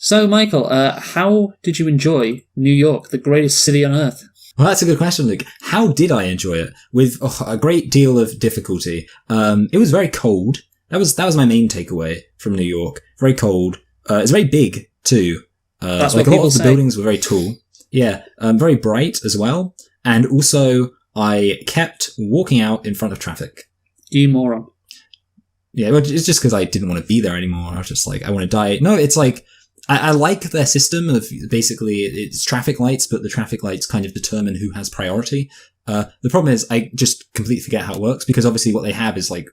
So, Michael, how did you enjoy New York, the greatest city on earth? Well, that's a good question, Luke. How did I enjoy it? With a great deal of difficulty. It was very cold. That was my main takeaway from New York. Very cold. It's very big too. That's like what a lot people of the say. buildings were very tall. Yeah. Very bright as well. And also, I kept walking out in front of traffic. You moron. Yeah, well, it's just because I didn't want to be there anymore. I was just like, I want to die. No, it's like, I like their system of basically it's traffic lights, but the traffic lights kind of determine who has priority. The problem is I just completely forget how it works because obviously what they have is like,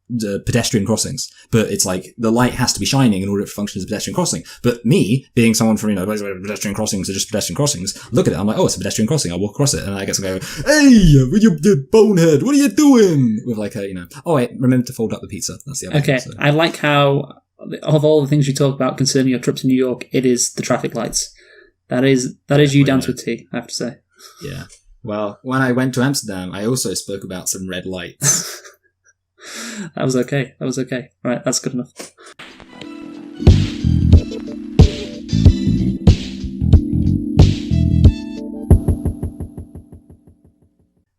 the pedestrian crossings, but it's like the light has to be shining in order to function as a pedestrian crossing. But me, being someone from, pedestrian crossings are just pedestrian crossings, look at it, I'm like, oh, it's a pedestrian crossing, I'll walk across it. And I guess I go, hey, you bonehead, what are you doing? With like a, oh wait, remember to fold up the pizza. That's the other Okay, thing, so. I like how, of all the things you talk about concerning your trip to New York, it is the traffic lights. That is you down to a T, I have to say. Yeah. Well, when I went to Amsterdam, I also spoke about some red lights. That was okay. Right, that's good enough.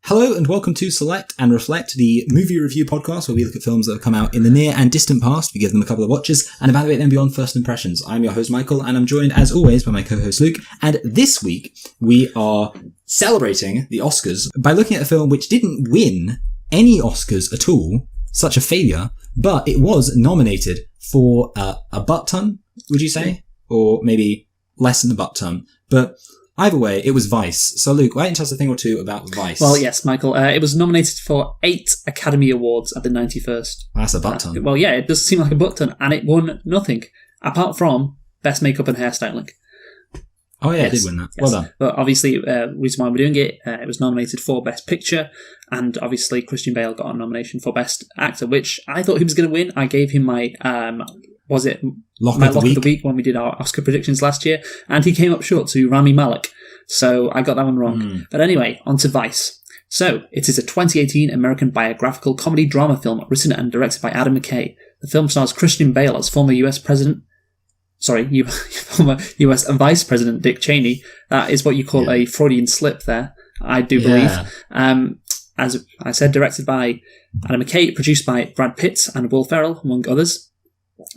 Hello and welcome to Select and Reflect, the movie review podcast where we look at films that have come out in the near and distant past, we give them a couple of watches, and evaluate them beyond first impressions. I'm your host Michael, and I'm joined as always by my co-host Luke, and this week we are celebrating the Oscars by looking at a film which didn't win any Oscars at all, such a failure, but it was nominated for a butt ton, would you say? Or maybe less than a butt ton, but either way, it was Vice. So, Luke, why don't you tell us a thing or two about Vice? Well, yes, Michael. It was nominated for 8 Academy Awards at the 91st. That's a butt ton. Well, yeah, it does seem like a butt ton, and it won nothing, apart from Best Makeup and Hairstyling. Oh, yeah, Yes, it did win that. yes. Well done. But obviously, reason why we're doing it, it was nominated for Best Picture, and obviously Christian Bale got a nomination for Best Actor, which I thought he was going to win. I gave him my, Lock my of the Lock Week. of the Week when we did our Oscar predictions last year, and he came up short to Rami Malek. So I got that one wrong. But anyway, on to Vice. So, it is a 2018 American biographical comedy drama film written and directed by Adam McKay. The film stars Christian Bale as former US Vice President Dick Cheney. That is what you call a Freudian slip there, I do believe. Yeah. As I said, directed by Adam McKay, produced by Brad Pitt and Will Ferrell, among others,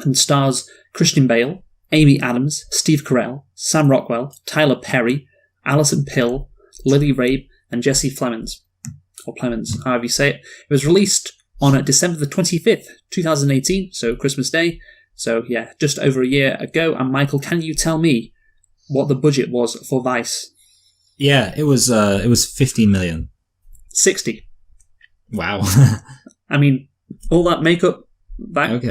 and stars Christian Bale, Amy Adams, Steve Carell, Sam Rockwell, Tyler Perry, Alison Pill, Lily Rabe, and Jesse Plemons, or Plemons, however you say it. It was released on December the 25th, 2018, so Christmas Day. So, yeah, just over a year ago. And Michael, can you tell me what the budget was for Vice? Yeah, it was 15 million. 60. Wow. I mean, all that makeup, that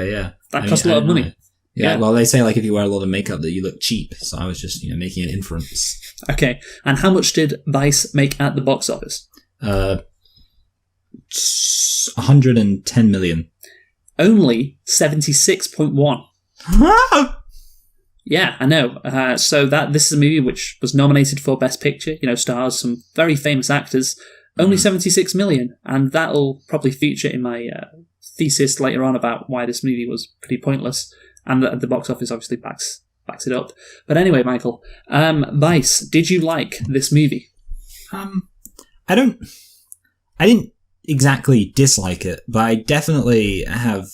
cost a lot of money. Yeah, well, they say, like, if you wear a lot of makeup that you look cheap, so I was just, making an inference. Okay, and how much did Vice make at the box office? 110 million. Only 76.1. Yeah, I know. So this is a movie which was nominated for Best Picture, stars some very famous actors. Only 76 million, and that'll probably feature in my thesis later on about why this movie was pretty pointless, and the box office obviously backs it up. But anyway, Michael, Vice, did you like this movie? I didn't exactly dislike it, but I definitely have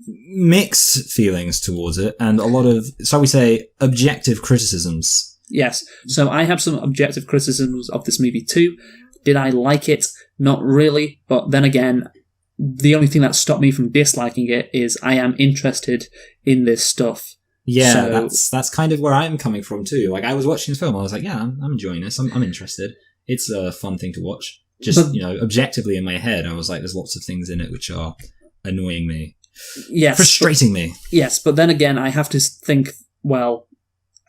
mixed feelings towards it, and a lot of, shall we say, objective criticisms. Yes, so I have some objective criticisms of this movie too. Did I like it? Not really, but then again, the only thing that stopped me from disliking it is I am interested in this stuff. Yeah, so, that's kind of where I'm coming from too. Like, I was watching this film, I was like, yeah, I'm enjoying this, I'm interested. It's a fun thing to watch. Just, objectively in my head, I was like, there's lots of things in it which are annoying me. Yes. Frustrating me. Yes, but then again, I have to think, well,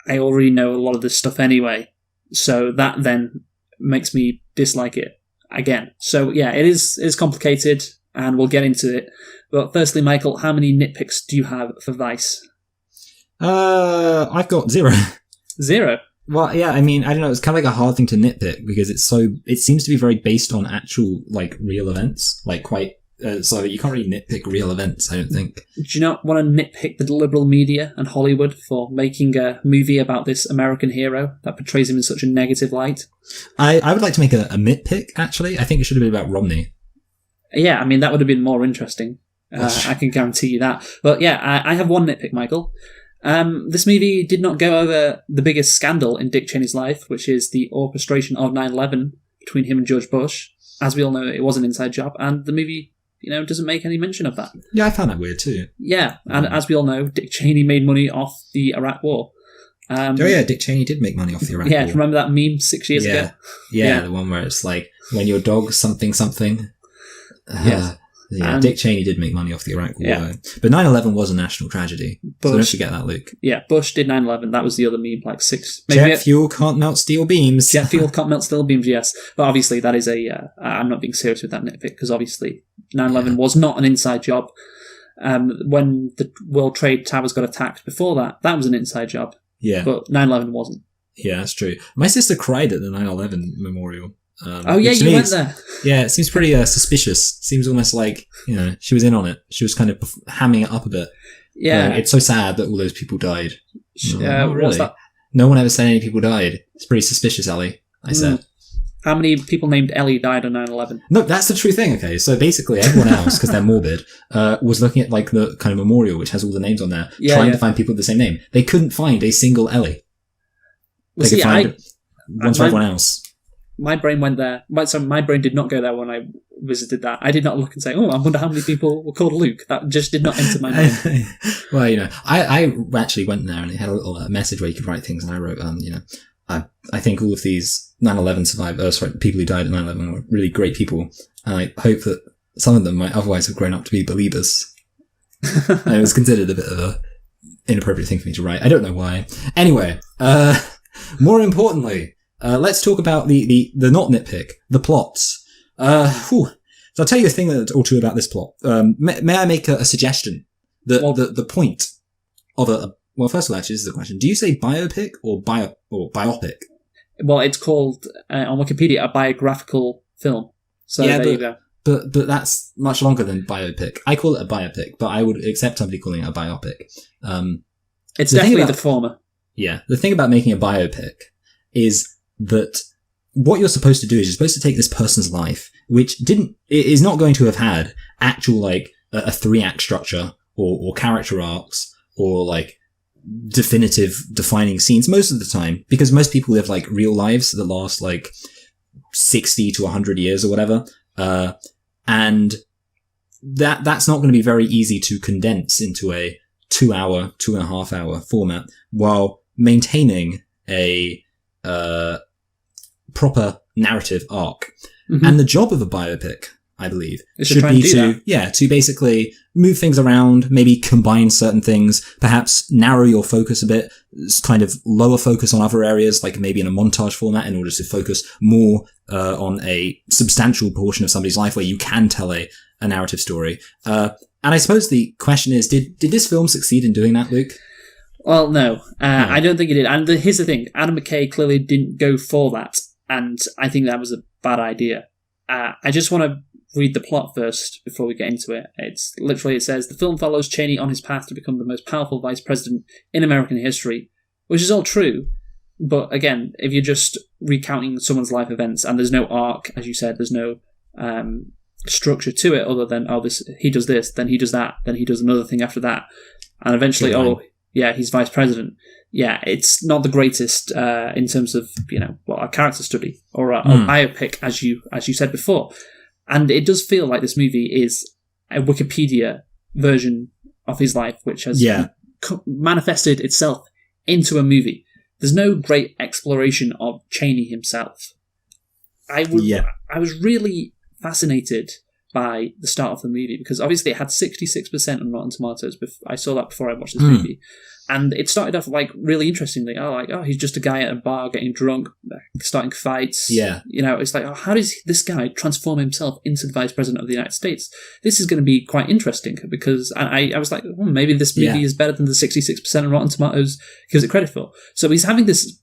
I already know a lot of this stuff anyway, so that then makes me dislike it again. So yeah, it is complicated, and we'll get into it. But firstly, Michael, how many nitpicks do you have for Vice? I've got 0. 0? Well, yeah, I mean, I don't know, it's kind of like a hard thing to nitpick because it seems to be very based on actual, like, real events, like, quite So you can't really nitpick real events, I don't think. Do you not want to nitpick the liberal media and Hollywood for making a movie about this American hero that portrays him in such a negative light? I would like to make a nitpick, actually. I think it should have been about Romney. Yeah, I mean, that would have been more interesting. I can guarantee you that. But yeah, I have one nitpick, Michael. This movie did not go over the biggest scandal in Dick Cheney's life, which is the orchestration of 9/11 between him and George Bush. As we all know, it was an inside job, and the movie, doesn't make any mention of that. Yeah, I found that weird too. Yeah, and as we all know, Dick Cheney made money off the Iraq War. Dick Cheney did make money off the Iraq War. Yeah, remember that meme 6 years ago? Yeah, the one where it's like, when your dog something. Yes. Yeah, Dick Cheney did make money off the Iraq War. Yeah. But 9/11 was a national tragedy. So don't forget that, Luke. Yeah, Bush did 9/11. That was the other meme, like six. Jet fuel can't melt steel beams. Jet fuel can't melt steel beams, yes. But obviously that is I'm not being serious with that nitpick, because obviously 9/11 was not an inside job. When the World Trade Towers got attacked before that was an inside job. Yeah. But 9/11 wasn't. Yeah, that's true. My sister cried at the 9/11 memorial. Oh yeah, you went there. Yeah, it seems pretty suspicious. Seems almost like, she was in on it. She was kind of hamming it up a bit. Yeah. It's so sad that all those people died. Really? What's that? No one ever said any people died. It's pretty suspicious, Ellie, I said. How many people named Ellie died on 9/11? No, that's the true thing, okay? So basically everyone else, because they're morbid, was looking at like the kind of memorial, which has all the names on there, trying to find people with the same name. They couldn't find a single Ellie. They could find one for everyone else. My brain went there. My brain did not go there when I visited that. I did not look and say, I wonder how many people were called Luke. That just did not enter my mind. Well, I actually went there and it had a little message where you could write things, and I wrote, I think all of these 9/11 survivors, people who died at 9/11 were really great people, and I hope that some of them might otherwise have grown up to be believers. And it was considered a bit of a inappropriate thing for me to write. I don't know why. Anyway, more importantly, let's talk about the not nitpick, the plots. So I'll tell you a thing or two about this plot. May I make a suggestion? The point of well, first of all, actually, this is a question. Do you say biopic or biopic? Well, it's called, on Wikipedia, a biographical film. So yeah, there you go. But that's much longer than biopic. I call it a biopic, but I would accept somebody calling it a biopic. It's definitely the former. Yeah. The thing about making a biopic is that what you're supposed to do is you're supposed to take this person's life, which is not going to have had actual, like, a 3-act structure or character arcs or, like, definitive defining scenes most of the time, because most people live, like, real lives that last, like, 60 to 100 years or whatever. And that's not going to be very easy to condense into a 2-hour, 2.5 hour format while maintaining a proper narrative arc. Mm-hmm. And the job of a biopic, I believe, should be to basically move things around, maybe combine certain things, perhaps narrow your focus a bit, kind of lower focus on other areas, like maybe in a montage format, in order to focus more on a substantial portion of somebody's life where you can tell a narrative story. And I suppose the question is, did this film succeed in doing that, Luke? Well, no. I don't think it did. And here's the thing. Adam McKay clearly didn't go for that. And I think that was a bad idea. I just want to read the plot first before we get into it. It says, the film follows Cheney on his path to become the most powerful vice president in American history, which is all true. But again, if you're just recounting someone's life events and there's no arc, as you said, there's no structure to it other than, he does this, then he does that, then he does another thing after that. And eventually, he's vice president. Yeah, it's not the greatest in terms of, a character study or a biopic, as you said before. And it does feel like this movie is a Wikipedia version of his life, which has manifested itself into a movie. There's no great exploration of Cheney himself. I was really fascinated by the start of the movie, because obviously it had 66% on Rotten Tomatoes. I saw that before I watched this movie. And it started off really interestingly. He's just a guy at a bar getting drunk, starting fights. Yeah. It's like, how does this guy transform himself into the Vice President of the United States? This is going to be quite interesting, because I was like, maybe this movie is better than the 66% on Rotten Tomatoes gives it credit for. So he's having this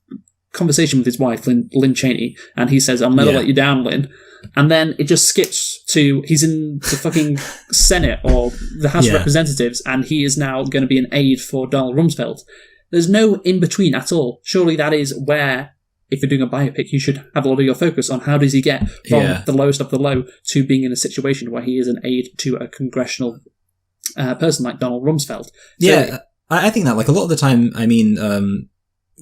conversation with his wife, Lynn Cheney, and he says, I'll never let you down, Lynn. And then it just skips to he's in the fucking Senate or the House of Representatives, and he is now going to be an aide for Donald Rumsfeld. There's no in between at all. Surely that is where, if you're doing a biopic, you should have a lot of your focus on how does he get from the lowest of the low to being in a situation where he is an aide to a congressional person like Donald Rumsfeld. So, I think that, like, a lot of the time, I mean,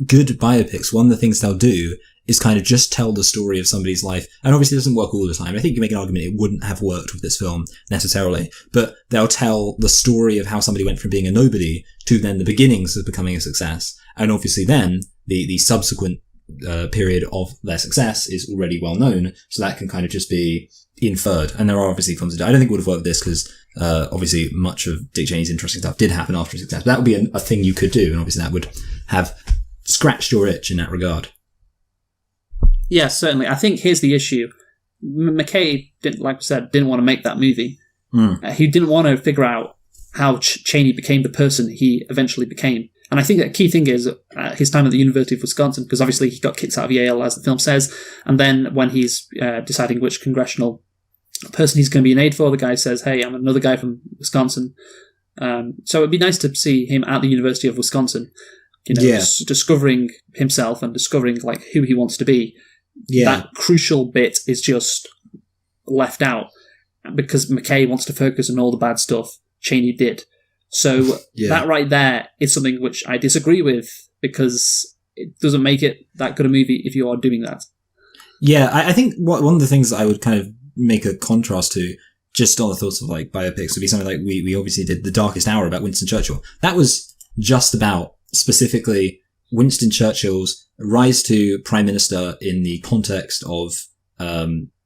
good biopics, one of the things they'll do is kind of just tell the story of somebody's life. And obviously it doesn't work all the time. I think you can make an argument it wouldn't have worked with this film necessarily, but they'll tell the story of how somebody went from being a nobody to then the beginnings of becoming a success. And obviously then the subsequent period of their success is already well known. So that can kind of just be inferred. And there are obviously films that I don't think would have worked with this because obviously much of Dick Cheney's interesting stuff did happen after his success. But that would be a thing you could do. And obviously that would have scratched your itch in that regard. Yeah, certainly. I think here's the issue. McKay, like I said, didn't want to make that movie. He didn't want to figure out how Cheney became the person he eventually became. And I think that key thing is his time at the University of Wisconsin, because obviously he got kicked out of Yale, as the film says. And then when he's deciding which congressional person he's going to be an aide for, the guy says, hey, I'm another guy from Wisconsin. So it'd be nice to see him at the University of Wisconsin, discovering himself and discovering like who he wants to be. That crucial bit is just left out because McKay wants to focus on all the bad stuff Cheney did. So that right there is something which I disagree with because it doesn't make it that good a movie if you are doing that. Yeah, I think one of the things that I would kind of make a contrast to, just on the thoughts of like biopics, would be something like we obviously did The Darkest Hour about Winston Churchill. That was just about specifically Winston Churchill's rise to Prime Minister in the context of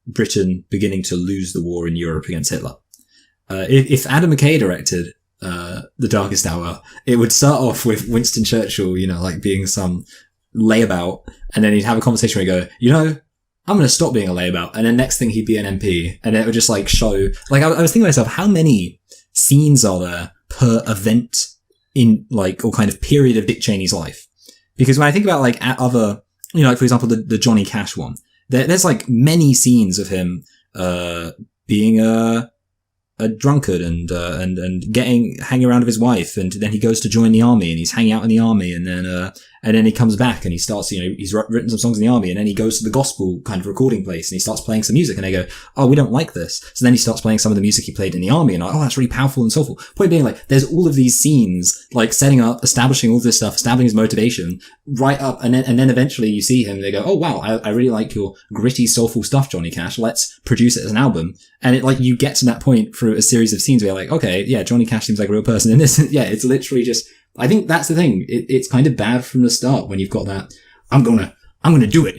Britain beginning to lose the war in Europe against Hitler. If Adam McKay directed The Darkest Hour, it would start off with Winston Churchill, like being some layabout, and then he'd have a conversation where he'd go, I'm going to stop being a layabout, and then next thing he'd be an MP, and it would just like show, like I was thinking to myself, how many scenes are there per event in like, or kind of period of Dick Cheney's life? Because when I think about like at other, like for example, the Johnny Cash one, there's like many scenes of him, being a drunkard and hanging around with his wife. And then he goes to join the army and he's hanging out in the army. And then he comes back and he starts, he's written some songs in the army, and then he goes to the gospel kind of recording place and he starts playing some music, and they go, oh, we don't like this. So then he starts playing some of the music he played in the army, and like, oh, that's really powerful and soulful. Point being, like, there's all of these scenes, like setting up, establishing all this stuff, establishing his motivation right up. And then eventually you see him and they go, oh, wow, I really like your gritty, soulful stuff, Johnny Cash. Let's produce it as an album. And it, like, you get to that point through a series of scenes where you're like, okay, yeah, Johnny Cash seems like a real person in this. Yeah, it's literally just, I think that's the thing. It's kind of bad from the start when you've got that, I'm gonna do it.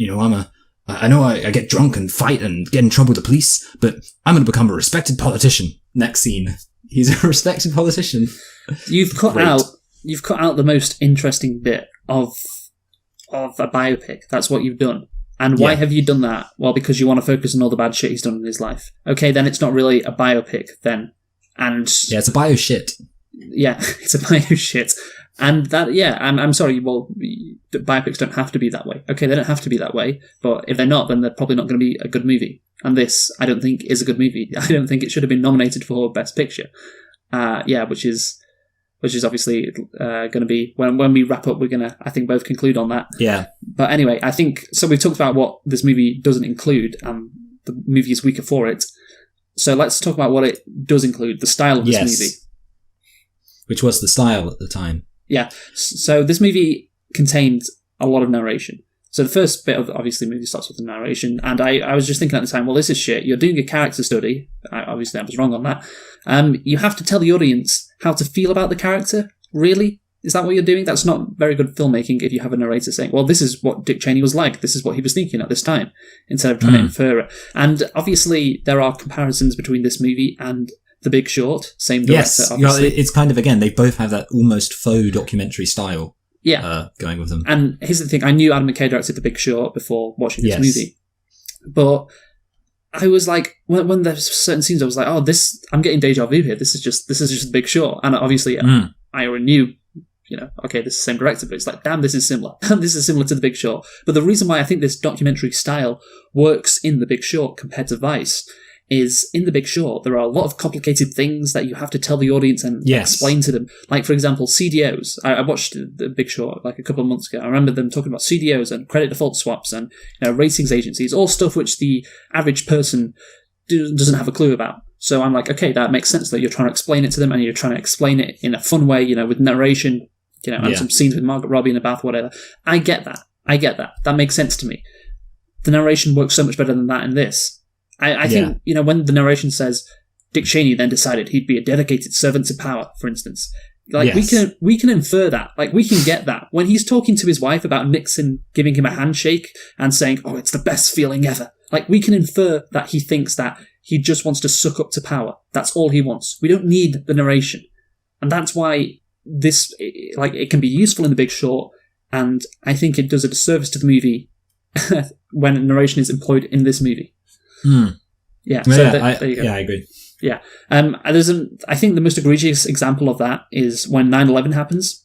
I know I get drunk and fight and get in trouble with the police, but I'm gonna become a respected politician. Next scene, he's a respected politician. You've cut out the most interesting bit of a biopic. That's what you've done. And why have you done that? Well, because you want to focus on all the bad shit he's done in his life. Okay, then it's not really a biopic then. And yeah, it's a bio shit. Yeah, it's a bio shit. And that, I'm sorry, well, biopics don't have to be that way. Okay, they don't have to be that way, but if they're not, then they're probably not going to be a good movie. And this, I don't think, is a good movie. I don't think it should have been nominated for Best Picture. Which is obviously going to be, when we wrap up, we're going to, I think, both conclude on that. Yeah. But anyway, I think, so we've talked about what this movie doesn't include, and the movie is weaker for it. So let's talk about what it does include, the style of this movie. Which was the style at the time. Yeah. So this movie contained a lot of narration. So the first bit of, obviously, the movie starts with the narration, and I was just thinking at the time, well, this is shit. You're doing a character study. Obviously, I was wrong on that. You have to tell the audience how to feel about the character. Really? Is that what you're doing? That's not very good filmmaking if you have a narrator saying, well, this is what Dick Cheney was like. This is what he was thinking at this time, instead of trying to infer it. And obviously, there are comparisons between this movie and The Big Short. Same director, obviously. It's kind of, again, they both have that almost faux documentary style. Yeah. Going with them. And here's the thing, I knew Adam McKay directed The Big Short before watching this movie. But I was like, when there's certain scenes, I was like, oh, I'm getting deja vu here. This is just The Big Short. And obviously, I already knew, okay, this is the same director, but it's like, damn, this is similar. This is similar to The Big Short. But the reason why I think this documentary style works in The Big Short compared to Vice is in The Big Short, there are a lot of complicated things that you have to tell the audience and explain to them. Like, for example, CDOs. I watched The Big Short like a couple of months ago. I remember them talking about CDOs and credit default swaps and ratings agencies, all stuff which the average person doesn't have a clue about. So I'm like, okay, that makes sense that you're trying to explain it to them, and you're trying to explain it in a fun way, with narration, and some scenes with Margaret Robbie in the bath, whatever. I get that. That makes sense to me. The narration works so much better than that in this. I think, when the narration says Dick Cheney then decided he'd be a dedicated servant to power, for instance, we can infer that. Like, we can get that. When he's talking to his wife about Nixon giving him a handshake and saying, oh, it's the best feeling ever. Like, we can infer that he thinks that he just wants to suck up to power. That's all he wants. We don't need the narration. And that's why this, it can be useful in The Big Short, and I think it does a disservice to the movie when narration is employed in this movie. Yeah, so there you go. Yeah, I agree. Yeah. I think the most egregious example of that is when 9/11 happens.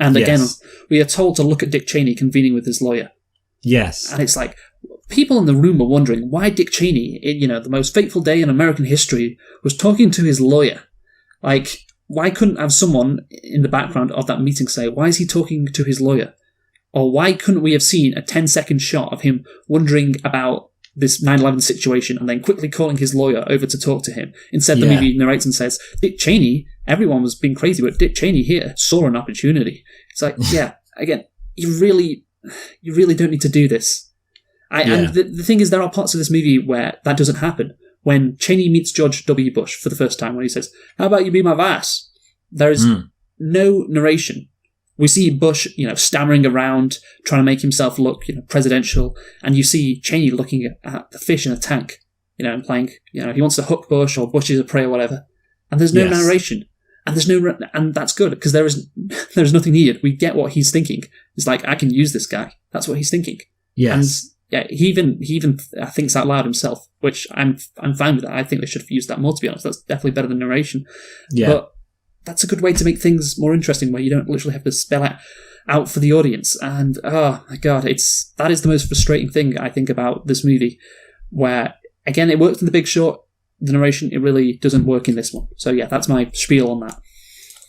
And again, we are told to look at Dick Cheney convening with his lawyer. Yes. And it's like, people in the room are wondering why Dick Cheney, the most fateful day in American history, was talking to his lawyer. Like, why couldn't have someone in the background of that meeting say, why is he talking to his lawyer? Or why couldn't we have seen a 10-second shot of him wondering about this 9/11 situation and then quickly calling his lawyer over to talk to him? Instead, the movie narrates and says, Dick Cheney, everyone was being crazy, but Dick Cheney here saw an opportunity. It's like, again, you really don't need to do this. And the thing is, there are parts of this movie where that doesn't happen. When Cheney meets George W. Bush for the first time, when he says, how about you be my vice? There is no narration. We see Bush, stammering around, trying to make himself look, presidential, and you see Cheney looking at the fish in a tank, and playing, he wants to hook Bush, or Bush is a prey, or whatever. And there's no narration, and that's good, because there's nothing needed. We get what he's thinking. It's like, I can use this guy. That's what he's thinking. Yes. And he even thinks out loud himself, which I'm fine with that. I think they should have used that more, to be honest. That's definitely better than narration. Yeah. But that's a good way to make things more interesting, where you don't literally have to spell it out for the audience. And oh my god, that is the most frustrating thing I think about this movie, where again, it worked in The Big Short. The narration, it really doesn't work in this one. So yeah, that's my spiel on that.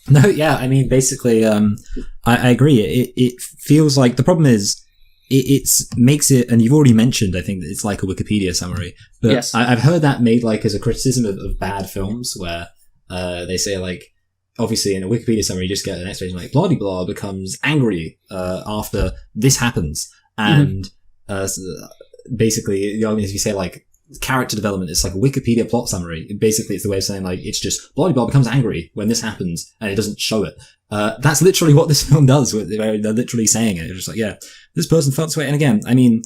No, yeah, I mean, basically, I agree. It feels like the problem is it makes it, and you've already mentioned, I think, that it's like a Wikipedia summary. But yes. I've heard that made like as a criticism of bad films, where they say like, obviously in a Wikipedia summary, you just get an explanation like, blah, blah, blah becomes angry after this happens. And basically, the argument is if you say like, character development is like a Wikipedia plot summary. Basically, it's the way of saying like, it's just blah, blah, blah becomes angry when this happens, and it doesn't show it. That's literally what this film does. They're literally saying it. It's just like, yeah, this person felt this way. And again, I mean,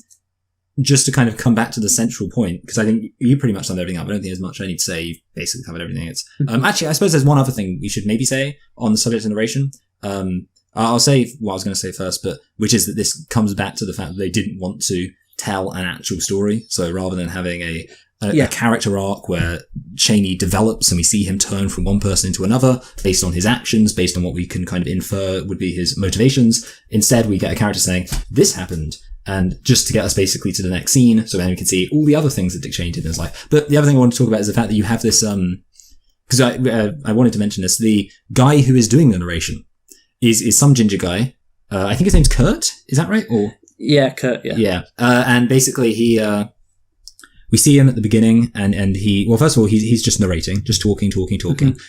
just to kind of come back to the central point, because I think you pretty much summed everything up. I don't think there's much I need to say. You've basically covered everything. It's actually, I suppose there's one other thing we should maybe say on the subject of narration. I'll say what I was going to say first, but which is that this comes back to the fact that they didn't want to tell an actual story. So rather than having a character arc where Cheney develops and we see him turn from one person into another based on his actions, based on what we can kind of infer would be his motivations, instead we get a character saying, this happened. And just to get us basically to the next scene, so then we can see all the other things that Dick Cheney did in his life. But the other thing I want to talk about is the fact that you have this, because I wanted to mention this, the guy who is doing the narration is some ginger guy. I think his name's Kurt. Is that right? Or yeah, Kurt. Yeah. Yeah. And basically we see him at the beginning, and he, well, first of all, he's just narrating, just talking.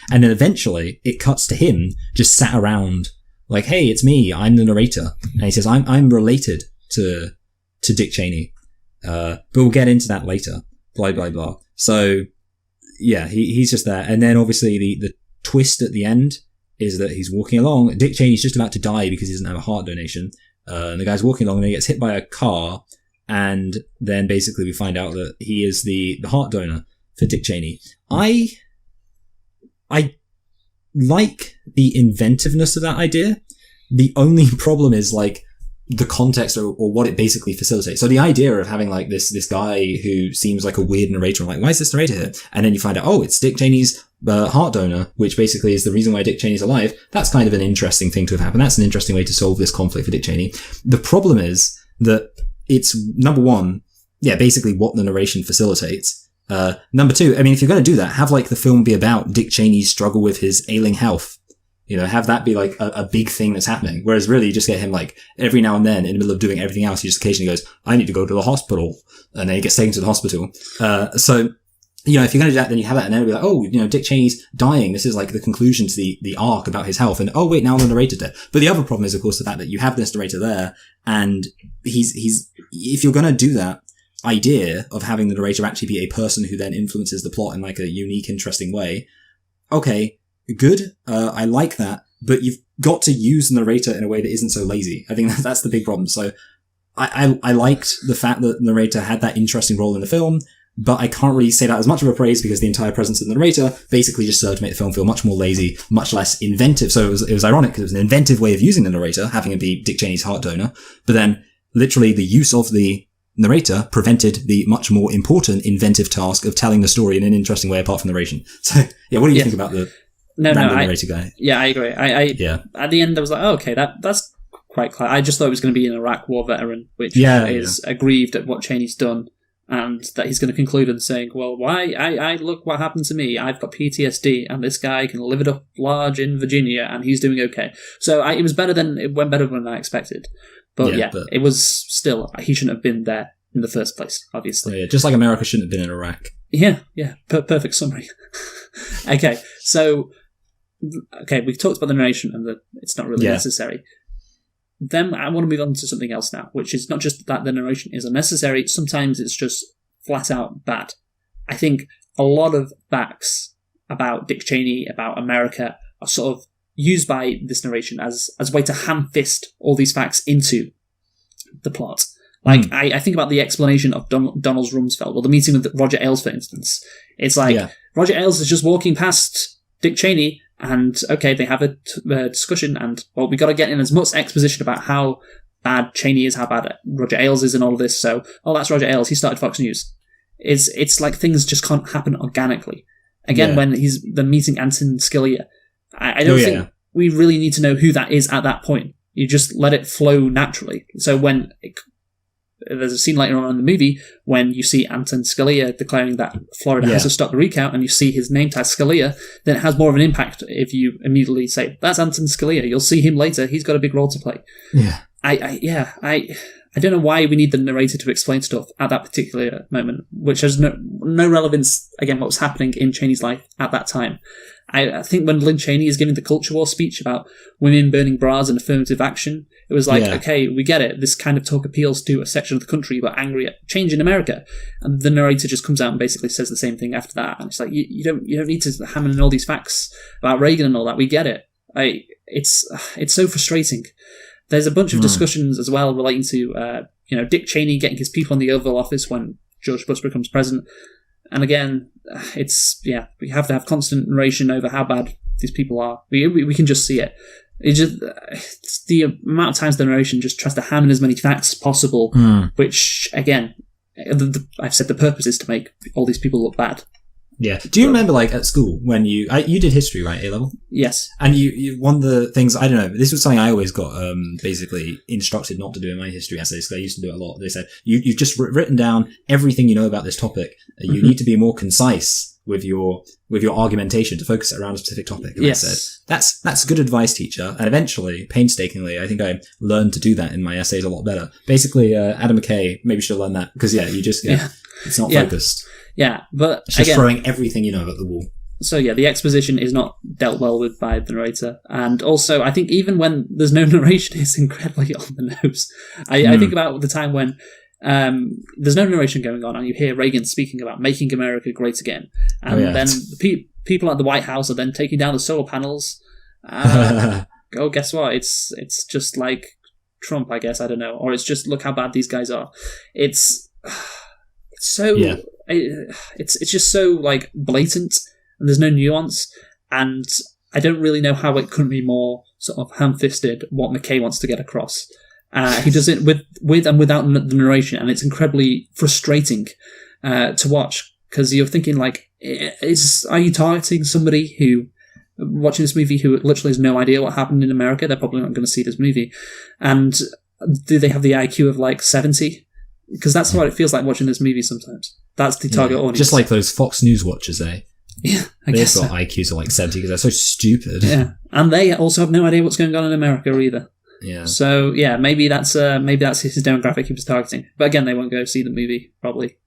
And then eventually it cuts to him just sat around like, hey, it's me. I'm the narrator. And he says, I'm related to Dick Cheney. But we'll get into that later. Blah, blah, blah. So yeah, he's just there. And then obviously the twist at the end is that he's walking along. Dick Cheney's just about to die because he doesn't have a heart donation. And the guy's walking along and he gets hit by a car. And then basically we find out that he is the heart donor for Dick Cheney. I like the inventiveness of that idea. The only problem is like the context or what it basically facilitates. So the idea of having like this guy who seems like a weird narrator, I'm like, why is this narrator here? And then you find out, oh, it's Dick Cheney's heart donor, which basically is the reason why Dick Cheney's alive. That's kind of an interesting thing to have happened. That's an interesting way to solve this conflict for Dick Cheney. The problem is that it's, number one, yeah, basically what the narration facilitates Number two, I mean, if you're going to do that, have like the film be about Dick Cheney's struggle with his ailing health. You know, have that be like a big thing that's happening. Whereas really you just get him like every now and then in the middle of doing everything else, he just occasionally goes, I need to go to the hospital. And then he gets taken to the hospital. So, you know, if you're going to do that, then you have that and then it'll be like, oh, you know, Dick Cheney's dying. This is like the conclusion to the arc about his health. And oh, wait, now the narrator's dead. But the other problem is, of course, the fact that you have this narrator there and he's, if you're going to do that idea of having the narrator actually be a person who then influences the plot in like a unique, interesting way. Okay. Good. I like that, but you've got to use the narrator in a way that isn't so lazy. I think that's the big problem. So I liked the fact that the narrator had that interesting role in the film, but I can't really say that as much of a praise because the entire presence of the narrator basically just served to make the film feel much more lazy, much less inventive. So it was ironic because it was an inventive way of using the narrator, having him be Dick Cheney's heart donor, but then literally the use of the narrator prevented the much more important inventive task of telling the story in an interesting way apart from narration. So yeah, what do you think about the narrator guy? Yeah, I agree. Yeah. At the end, I was like, oh, okay, that's quite clear. I just thought it was going to be an Iraq War veteran, which is aggrieved at what Cheney's done, and that he's going to conclude in saying, well, why? I look what happened to me. I've got PTSD, and this guy can live it up large in Virginia, and he's doing okay. So it went better than I expected. But it was still, he shouldn't have been there in the first place, obviously. Yeah, just like America shouldn't have been in Iraq. Yeah. Perfect summary. Okay, so... Okay, we've talked about the narration and that it's not really necessary. Then I want to move on to something else now, which is not just that the narration is unnecessary, sometimes it's just flat out bad. I think a lot of facts about Dick Cheney, about America, are sort of used by this narration as a way to ham-fist all these facts into the plot. Like, I think about the explanation of Donald Rumsfeld, or the meeting with Roger Ailes, for instance. It's like, Roger Ailes is just walking past Dick Cheney, and okay, they have a discussion, and well, we got to get in as much exposition about how bad Cheney is, how bad Roger Ailes is, and all of this. So, that's Roger Ailes. He started Fox News. It's like things just can't happen organically. Again, when he's meeting Anton Scalia, I don't think we really need to know who that is at that point. You just let it flow naturally. So when there's a scene later on in the movie when you see Anton Scalia declaring that Florida has to stop the recount, and you see his name tag Scalia, then it has more of an impact if you immediately say, that's Anton Scalia. You'll see him later. He's got a big role to play. Yeah. I don't know why we need the narrator to explain stuff at that particular moment, which has no relevance, again, what was happening in Cheney's life at that time. I think when Lynn Cheney is giving the culture war speech about women burning bras and affirmative action, it was like, okay, we get it. This kind of talk appeals to a section of the country who are angry at change in America. And the narrator just comes out and basically says the same thing after that. And it's like, you don't need to hammer in all these facts about Reagan and all that. We get it. It's so frustrating. There's a bunch of discussions as well relating to, Dick Cheney getting his people in the Oval Office when George Bush becomes president. And again, we have to have constant narration over how bad these people are. We can just see it. It's the amount of times the narration just tries to ham in as many facts as possible, which, again, I've said the purpose is to make all these people look bad. Yeah. Do you remember, like, at school when you did history, right, A-level? Yes. And you one of the things, I don't know, this was something I always got basically instructed not to do in my history essays, because I used to do it a lot. They said, you've just written down everything you know about this topic. You need to be more concise with your argumentation to focus it around a specific topic. And I said, that's good advice, teacher. And eventually, painstakingly, I think I learned to do that in my essays a lot better. Basically, Adam McKay maybe should have learned that, because you just, it's not focused. Yeah, but it's just throwing everything you know at the wall. So the exposition is not dealt well with by the narrator, and also I think even when there's no narration, it's incredibly on the nose. I think about the time when there's no narration going on, and you hear Reagan speaking about making America great again, and then the people at the White House are then taking down the solar panels. Guess what? It's just like Trump, I guess. I don't know, or it's just look how bad these guys are. It's so. Yeah. It's just so like blatant, and there's no nuance, and I don't really know how it couldn't be more sort of ham-fisted what McKay wants to get across. He does it with and without the narration, and it's incredibly frustrating to watch, because you're thinking like, are you targeting somebody who watching this movie who literally has no idea what happened in America? They're probably not going to see this movie, and do they have the IQ of like 70? Because that's what it feels like watching this movie sometimes. That's the target audience. Just like those Fox News watchers, eh? Yeah, I They've guess got so. IQs of like 70 because they're so stupid. Yeah, and they also have no idea what's going on in America either. Yeah. So yeah, maybe that's his demographic he was targeting. But again, they won't go see the movie probably,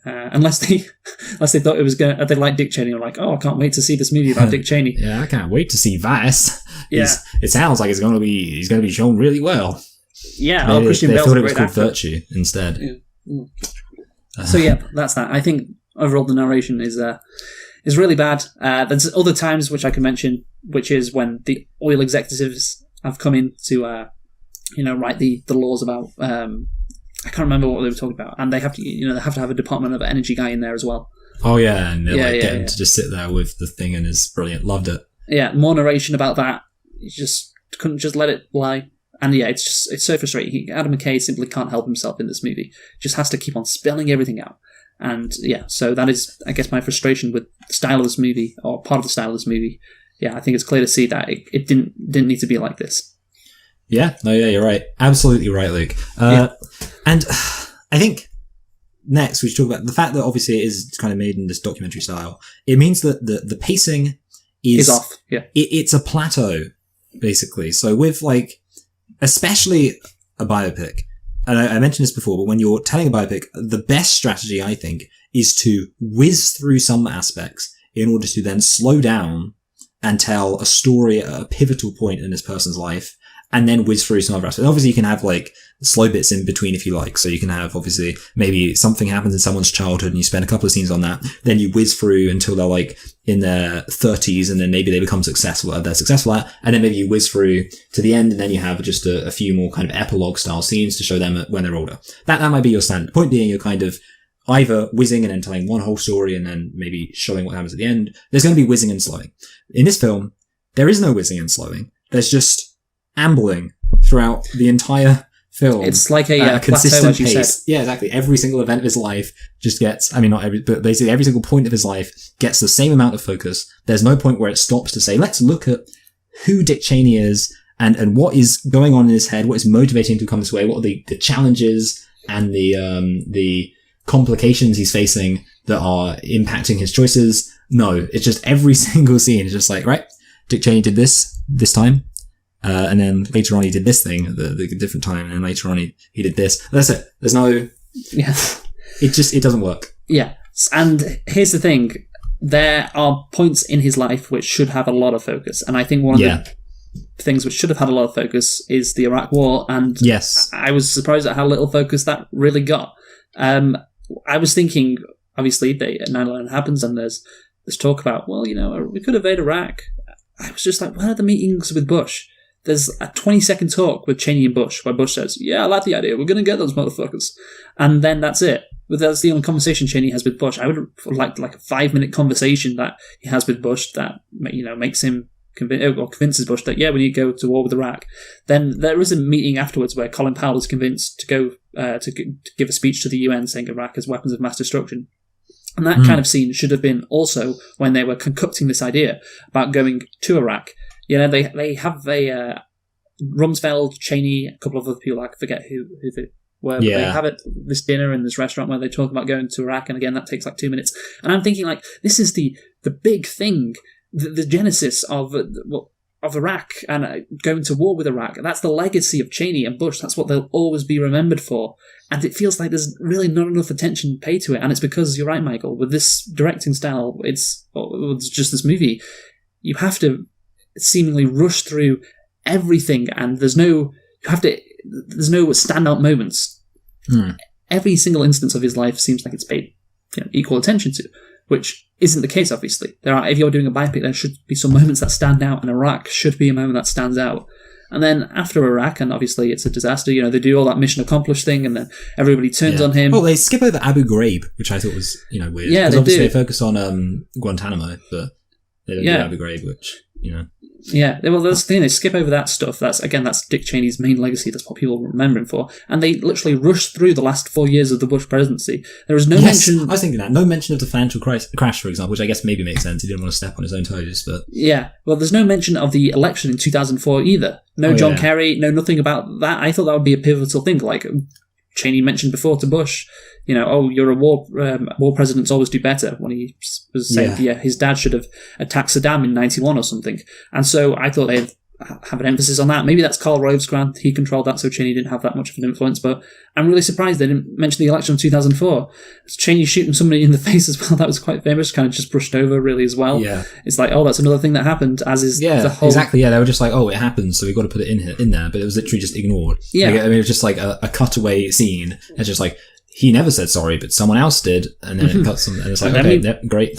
unless they thought it was going. They like Dick Cheney, or like, oh, I can't wait to see this movie about Dick Cheney. Yeah, I can't wait to see Vice. Yeah. It sounds like he's going to be shown really well. Yeah, Maybe Christian they Bale's thought a it was great called actor. Virtue instead. Yeah. So yeah, that's that. I think overall the narration is really bad. There's other times which I can mention, which is when the oil executives have come in to write the laws about. I can't remember what they were talking about, and they have to have a Department of Energy guy in there as well. Oh yeah, and they're Yeah, get him yeah. to just sit there with the thing and is brilliant. Loved it. Yeah, more narration about that. You just couldn't just let it lie. And yeah, it's so frustrating. Adam McKay simply can't help himself in this movie. Just has to keep on spelling everything out. And yeah, so that is, I guess, my frustration with the style of this movie, or part of the style of this movie. Yeah, I think it's clear to see that it didn't need to be like this. Yeah, no, yeah, you're right. Absolutely right, Luke. And I think next we should talk about the fact that obviously it is kind of made in this documentary style. It means that the pacing is off. Yeah, it's a plateau, basically. So with especially a biopic, and I mentioned this before, but when you're telling a biopic, the best strategy, I think, is to whiz through some aspects in order to then slow down and tell a story at a pivotal point in this person's life, and then whiz through some other aspects. Obviously, you can have slow bits in between if you like. So you can have, obviously, maybe something happens in someone's childhood and you spend a couple of scenes on that. Then you whiz through until they're in their 30s, and then maybe they become successful at they're successful at. And then maybe you whiz through to the end, and then you have just a few more kind of epilogue style scenes to show them when they're older. That might be your standard. Point being, you're kind of either whizzing and then telling one whole story and then maybe showing what happens at the end. There's going to be whizzing and slowing. In this film, there is no whizzing and slowing. There's just ambling throughout the entire film. it's like a consistent plateau, as you pace. said. Yeah, exactly. Every single event of his life just gets, not every, but basically every single point of his life gets the same amount of focus. There's no point where it stops to say, let's look at who Dick Cheney is and what is going on in his head, what is motivating him to come this way, what are the challenges and the complications he's facing that are impacting his choices. No, it's just every single scene is just right, Dick Cheney did this time. And then later on he did this thing at the different time, and then later on he did this. That's it. There's no... Yeah. It doesn't work. Yeah. And here's the thing. There are points in his life which should have a lot of focus. And I think one of the things which should have had a lot of focus is the Iraq War. And yes, I was surprised at how little focus that really got. I was thinking, obviously, 9/11 happens and there's talk about, we could invade Iraq. I was just like, where are the meetings with Bush? There's a 20-second talk with Cheney and Bush where Bush says, yeah, I like the idea. We're going to get those motherfuckers. And then that's it. But that's the only conversation Cheney has with Bush. I would have liked a 5-minute conversation that he has with Bush that, makes him convinces Bush that, yeah, we need to go to war with Iraq. Then there is a meeting afterwards where Colin Powell is convinced to go to give a speech to the UN saying Iraq has weapons of mass destruction. And that kind of scene should have been also when they were concocting this idea about going to Iraq. They have Rumsfeld, Cheney, a couple of other people, I forget who they were, but they have this dinner in this restaurant where they talk about going to Iraq, and again, that takes 2 minutes. And I'm thinking, this is the big thing, the genesis of Iraq and going to war with Iraq. That's the legacy of Cheney and Bush. That's what they'll always be remembered for. And it feels like there's really not enough attention paid to it. And it's because, you're right, Michael, with this directing style, it's just this movie, you have to seemingly rush through everything, and there's no standout moments. Every single instance of his life seems like it's paid equal attention to, which isn't the case, obviously. If you're doing a biopic, there should be some moments that stand out, and Iraq should be a moment that stands out. And then after Iraq, and obviously it's a disaster, they do all that mission accomplished thing, and then everybody turns on him. Well, they skip over Abu Ghraib, which I thought was, weird. Yeah, because they obviously do. they focus on Guantanamo, but they don't do Abu Ghraib, which, Yeah, well, that's the thing. They skip over that stuff. That's Dick Cheney's main legacy. That's what people remember him for. And they literally rush through the last 4 years of the Bush presidency. There is no mention... I was thinking that. No mention of the financial crash, for example, which I guess maybe makes sense. He didn't want to step on his own toes, but... Yeah, well, there's no mention of the election in 2004 either. No John Kerry, no nothing about that. I thought that would be a pivotal thing. Cheney mentioned before to Bush, oh, you're a war presidents always do better, when he was saying, his dad should have attacked Saddam in 91 or something. And so I thought they'd have an emphasis on that. Maybe that's Karl Rove's grant. He controlled that, so Cheney didn't have that much of an influence. But I'm really surprised they didn't mention the election of 2004. Cheney shooting somebody in the face as well. That was quite famous, kind of just brushed over really as well. Yeah. It's like, oh, that's another thing that happened, as is the whole... exactly. Yeah, they were just like, oh, it happened, so we've got to put it in there. But it was literally just ignored. Yeah. Like, I mean, it was just like a cutaway scene. It's just like, he never said sorry, but someone else did. And then it cuts them. And it's like, great.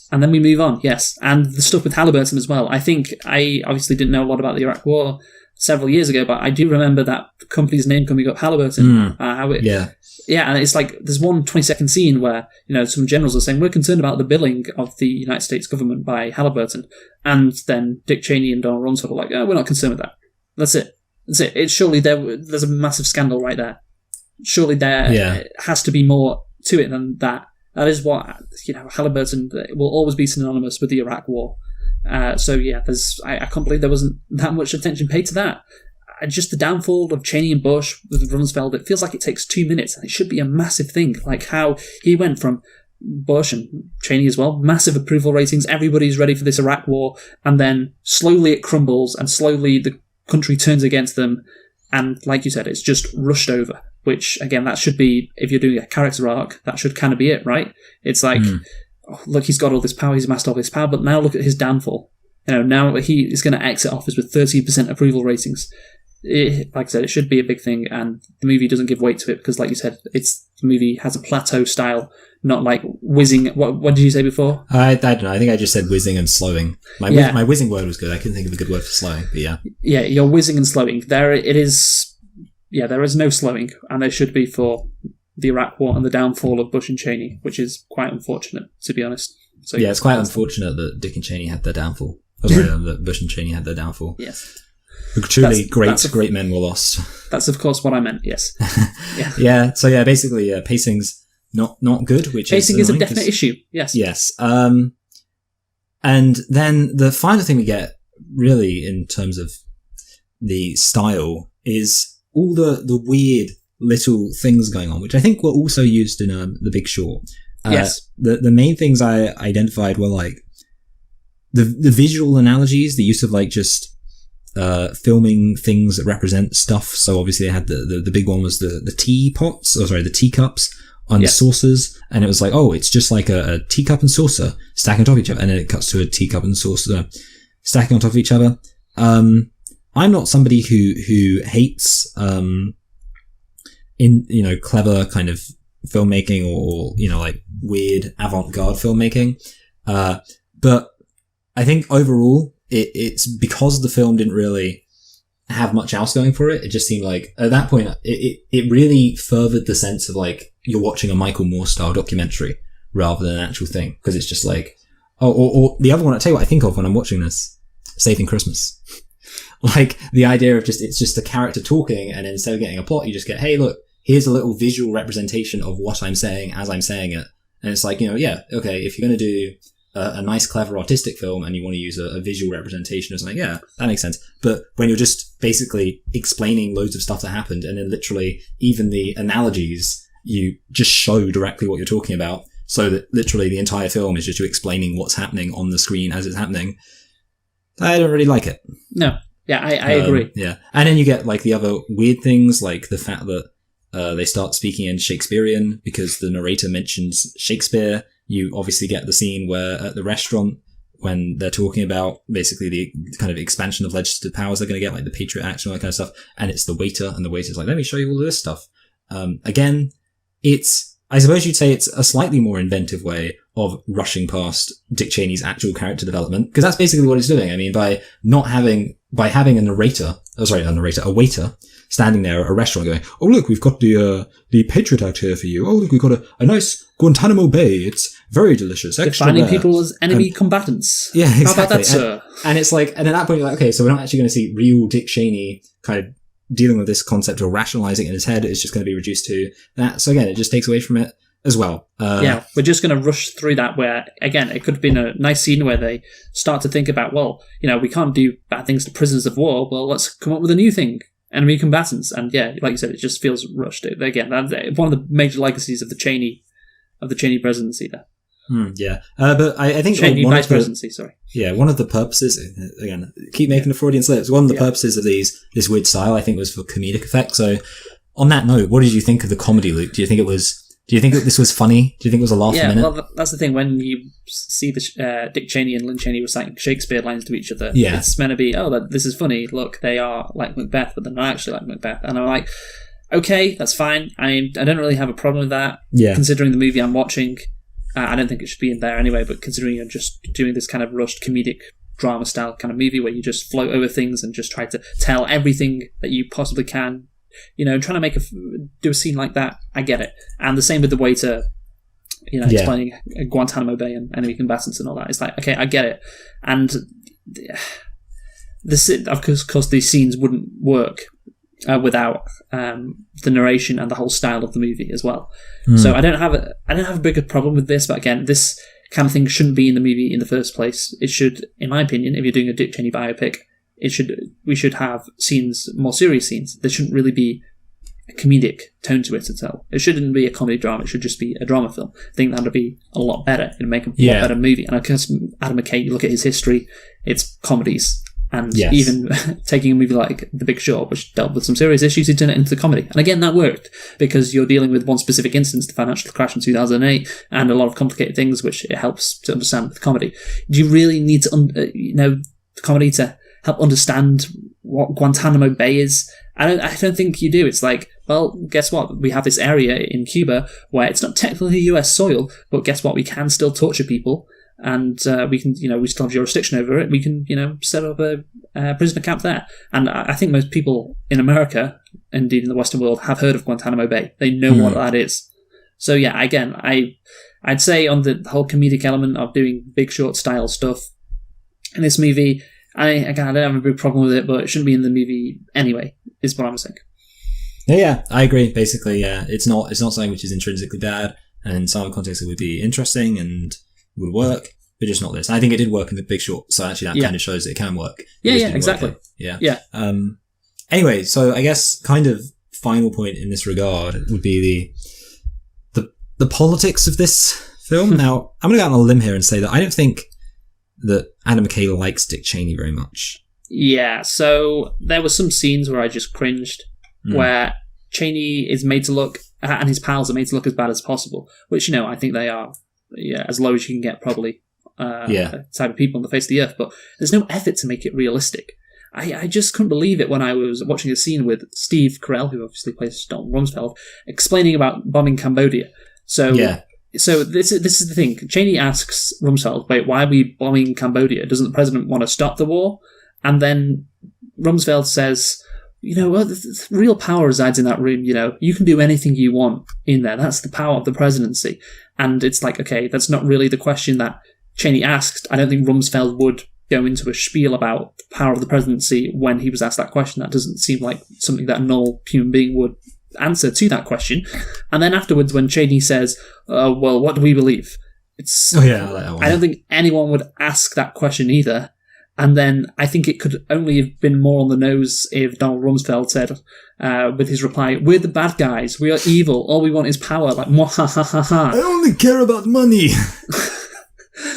And then we move on, yes. And the stuff with Halliburton as well. I think I obviously didn't know a lot about the Iraq War several years ago, but I do remember that company's name coming up, Halliburton. Yeah, and it's like there's one 20-second scene where, some generals are saying, we're concerned about the billing of the United States government by Halliburton. And then Dick Cheney and Donald Rumsfeld are like, oh, we're not concerned with that. That's it. It's surely there's a massive scandal right there. Surely there has to be more to it than that. That is what, Halliburton will always be synonymous with the Iraq War. I can't believe there wasn't that much attention paid to that. Just the downfall of Cheney and Bush with Rumsfeld, it feels like it takes 2 minutes, and it should be a massive thing. Like how he went from Bush and Cheney as well, massive approval ratings, everybody's ready for this Iraq War, and then slowly it crumbles, and slowly the country turns against them, and like you said, it's just rushed over. Which, again, that should be, if you're doing a character arc, that should kind of be it, right? It's like, look, he's got all this power, he's amassed all this power, but now look at his downfall. Now he is going to exit office with 13% approval ratings. Like I said, it should be a big thing, and the movie doesn't give weight to it because, like you said, the movie has a plateau style, not like whizzing. What did you say before? I don't know. I think I just said whizzing and slowing. My whizzing word was good. I couldn't think of a good word for slowing, but yeah. Yeah, you're whizzing and slowing. There is no slowing, and there should be for the Iraq War and the downfall of Bush and Cheney, which is quite unfortunate, to be honest. So it's quite unfortunate that Dick and Cheney had their downfall. That Bush and Cheney had their downfall. Yes. Truly great men were lost. That's, of course, what I meant, yes. Yeah. So, basically, pacing's not good, which pacing is a definite issue, yes. Yes. And then the final thing we get, really, in terms of the style, is all the weird little things going on, which I think were also used in The Big Short. Yes. The main things I identified were like the visual analogies, the use of like just filming things that represent stuff. So obviously they had the big one was the teacups on the saucers, and it was like, oh, it's just like a teacup and saucer stacking on top of each other, and then it cuts to a teacup and saucer stacking on top of each other. I'm not somebody who hates clever kind of filmmaking or like weird avant-garde filmmaking, but I think overall it's because the film didn't really have much else going for it. It just seemed like at that point it really furthered the sense of like you're watching a Michael Moore style documentary rather than an actual thing, because it's just like or the other one I tell you what I think of when I'm watching this, Saving Christmas. Like the idea of it's just a character talking, and instead of getting a plot, you just get, hey, look, here's a little visual representation of what I'm saying as I'm saying it. And it's like, okay, if you're going to do a nice, clever, artistic film and you want to use a visual representation or something, yeah, that makes sense. But when you're just basically explaining loads of stuff that happened, and then literally even the analogies, you just show directly what you're talking about, so that literally the entire film is just you explaining what's happening on the screen as it's happening, I don't really like it. No. Yeah, I agree. Yeah. And then you get like the other weird things, like the fact that they start speaking in Shakespearean because the narrator mentions Shakespeare. You obviously get the scene where at the restaurant, when they're talking about basically the kind of expansion of legislative powers they're going to get, like the Patriot Act and all that kind of stuff, and it's the waiter, and the waiter's like, let me show you all of this stuff. Again, I suppose you'd say it's a slightly more inventive way of rushing past Dick Cheney's actual character development, because that's basically what it's doing. I mean, by having a waiter standing there at a restaurant going, oh look, we've got the Patriot Act here for you. Oh look, we've got a nice Guantanamo Bay. It's very delicious. Defining people as enemy combatants. Yeah, exactly. How about that, sir? And it's like, and at that point you're like, okay, so we're not actually going to see real Dick Cheney kind of dealing with this concept or rationalizing it in his head. It's just going to be reduced to that. So again, it just takes away from it as well. We're just going to rush through that, where again, it could have been a nice scene where they start to think about, well, we can't do bad things to prisoners of war. Well, let's come up with a new thing. enemy combatants. And yeah, like you said, it just feels rushed. Again, that's one of the major legacies of the Cheney presidency there. Yeah, but I think Cheney vice presidency. Sorry. Yeah, one of the purposes, again, keep making the Freudian slips. One of the purposes of this weird style, I think, was for comedic effect. So, on that note, what did you think of the comedy, Luke? Do you think that this was funny? Do you think it was a laugh a minute? Yeah, well, that's the thing. When you see the Dick Cheney and Lynn Cheney reciting Shakespeare lines to each other, it's meant to be, this is funny. Look, they are like Macbeth, but they're not actually like Macbeth. And I'm like, okay, that's fine. I don't really have a problem with that. Yeah. Considering the movie I'm watching, I don't think it should be in there anyway, but considering you're just doing this kind of rushed comedic drama style kind of movie where you just float over things and just try to tell everything that you possibly can, trying to do a scene like that, I get it. And the same with the waiter, explaining Guantanamo Bay and enemy combatants and all that. It's like, okay, I get it. And of course, these scenes wouldn't work without the narration and the whole style of the movie as well. So I don't have a bigger problem with this, but again, this kind of thing shouldn't be in the movie in the first place. It should, in my opinion, if you're doing a Dick Cheney biopic, we should have scenes, more serious scenes. There shouldn't really be a comedic tone to it at all. It shouldn't be a comedy drama. It should just be a drama film. I think that would be a lot better. It'd make a lot better movie. And of course, Adam McKay, you look at his history, it's comedies. And even taking a movie like The Big Short, which dealt with some serious issues, he turned it into comedy. And again, that worked because you're dealing with one specific instance, the financial crash in 2008, and a lot of complicated things, which it helps to understand with comedy. Do you really need to, comedy to help understand what Guantanamo Bay is? I don't think you do. It's like, well, guess what? We have this area in Cuba where it's not technically US soil, but guess what? We can still torture people. And we can, we still have jurisdiction over it. We can, set up a prisoner camp there. And I think most people in America, indeed in the Western world, have heard of Guantanamo Bay. They know what that is. So yeah, again, I'd say on the whole comedic element of doing Big Short style stuff in this movie, I don't have a big problem with it, but it shouldn't be in the movie anyway, is what I'm saying. Yeah, I agree. Basically, it's not something which is intrinsically bad, and in some context it would be interesting and would work, but just not this. I think it did work in The Big Short, so actually that kind of shows that it can work. Yeah, exactly. Yeah. Anyway, so I guess kind of final point in this regard would be the politics of this film. Now, I'm going to go out on a limb here and say that I don't think that Adam McKay likes Dick Cheney very much. Yeah, so there were some scenes where I just cringed, where Cheney is made to look, and his pals are made to look as bad as possible, which, I think they are. Yeah, as low as you can get, probably. Type of people on the face of the earth, but there's no effort to make it realistic. I just couldn't believe it when I was watching a scene with Steve Carell, who obviously plays Donald Rumsfeld, explaining about bombing Cambodia. So this is the thing. Cheney asks Rumsfeld, "Wait, why are we bombing Cambodia? Doesn't the president want to stop the war?" And then Rumsfeld says, the real power resides in that room. You can do anything you want in there. That's the power of the presidency. And it's like, okay, that's not really the question that Cheney asked. I don't think Rumsfeld would go into a spiel about the power of the presidency when he was asked that question. That doesn't seem like something that a normal human being would answer to that question. And then afterwards, when Cheney says, well, what do we believe? I like that one. I don't think anyone would ask that question either. And then I think it could only have been more on the nose if Donald Rumsfeld said, with his reply, "We're the bad guys. We are evil. All we want is power." Like, mwahahaha. I only care about money.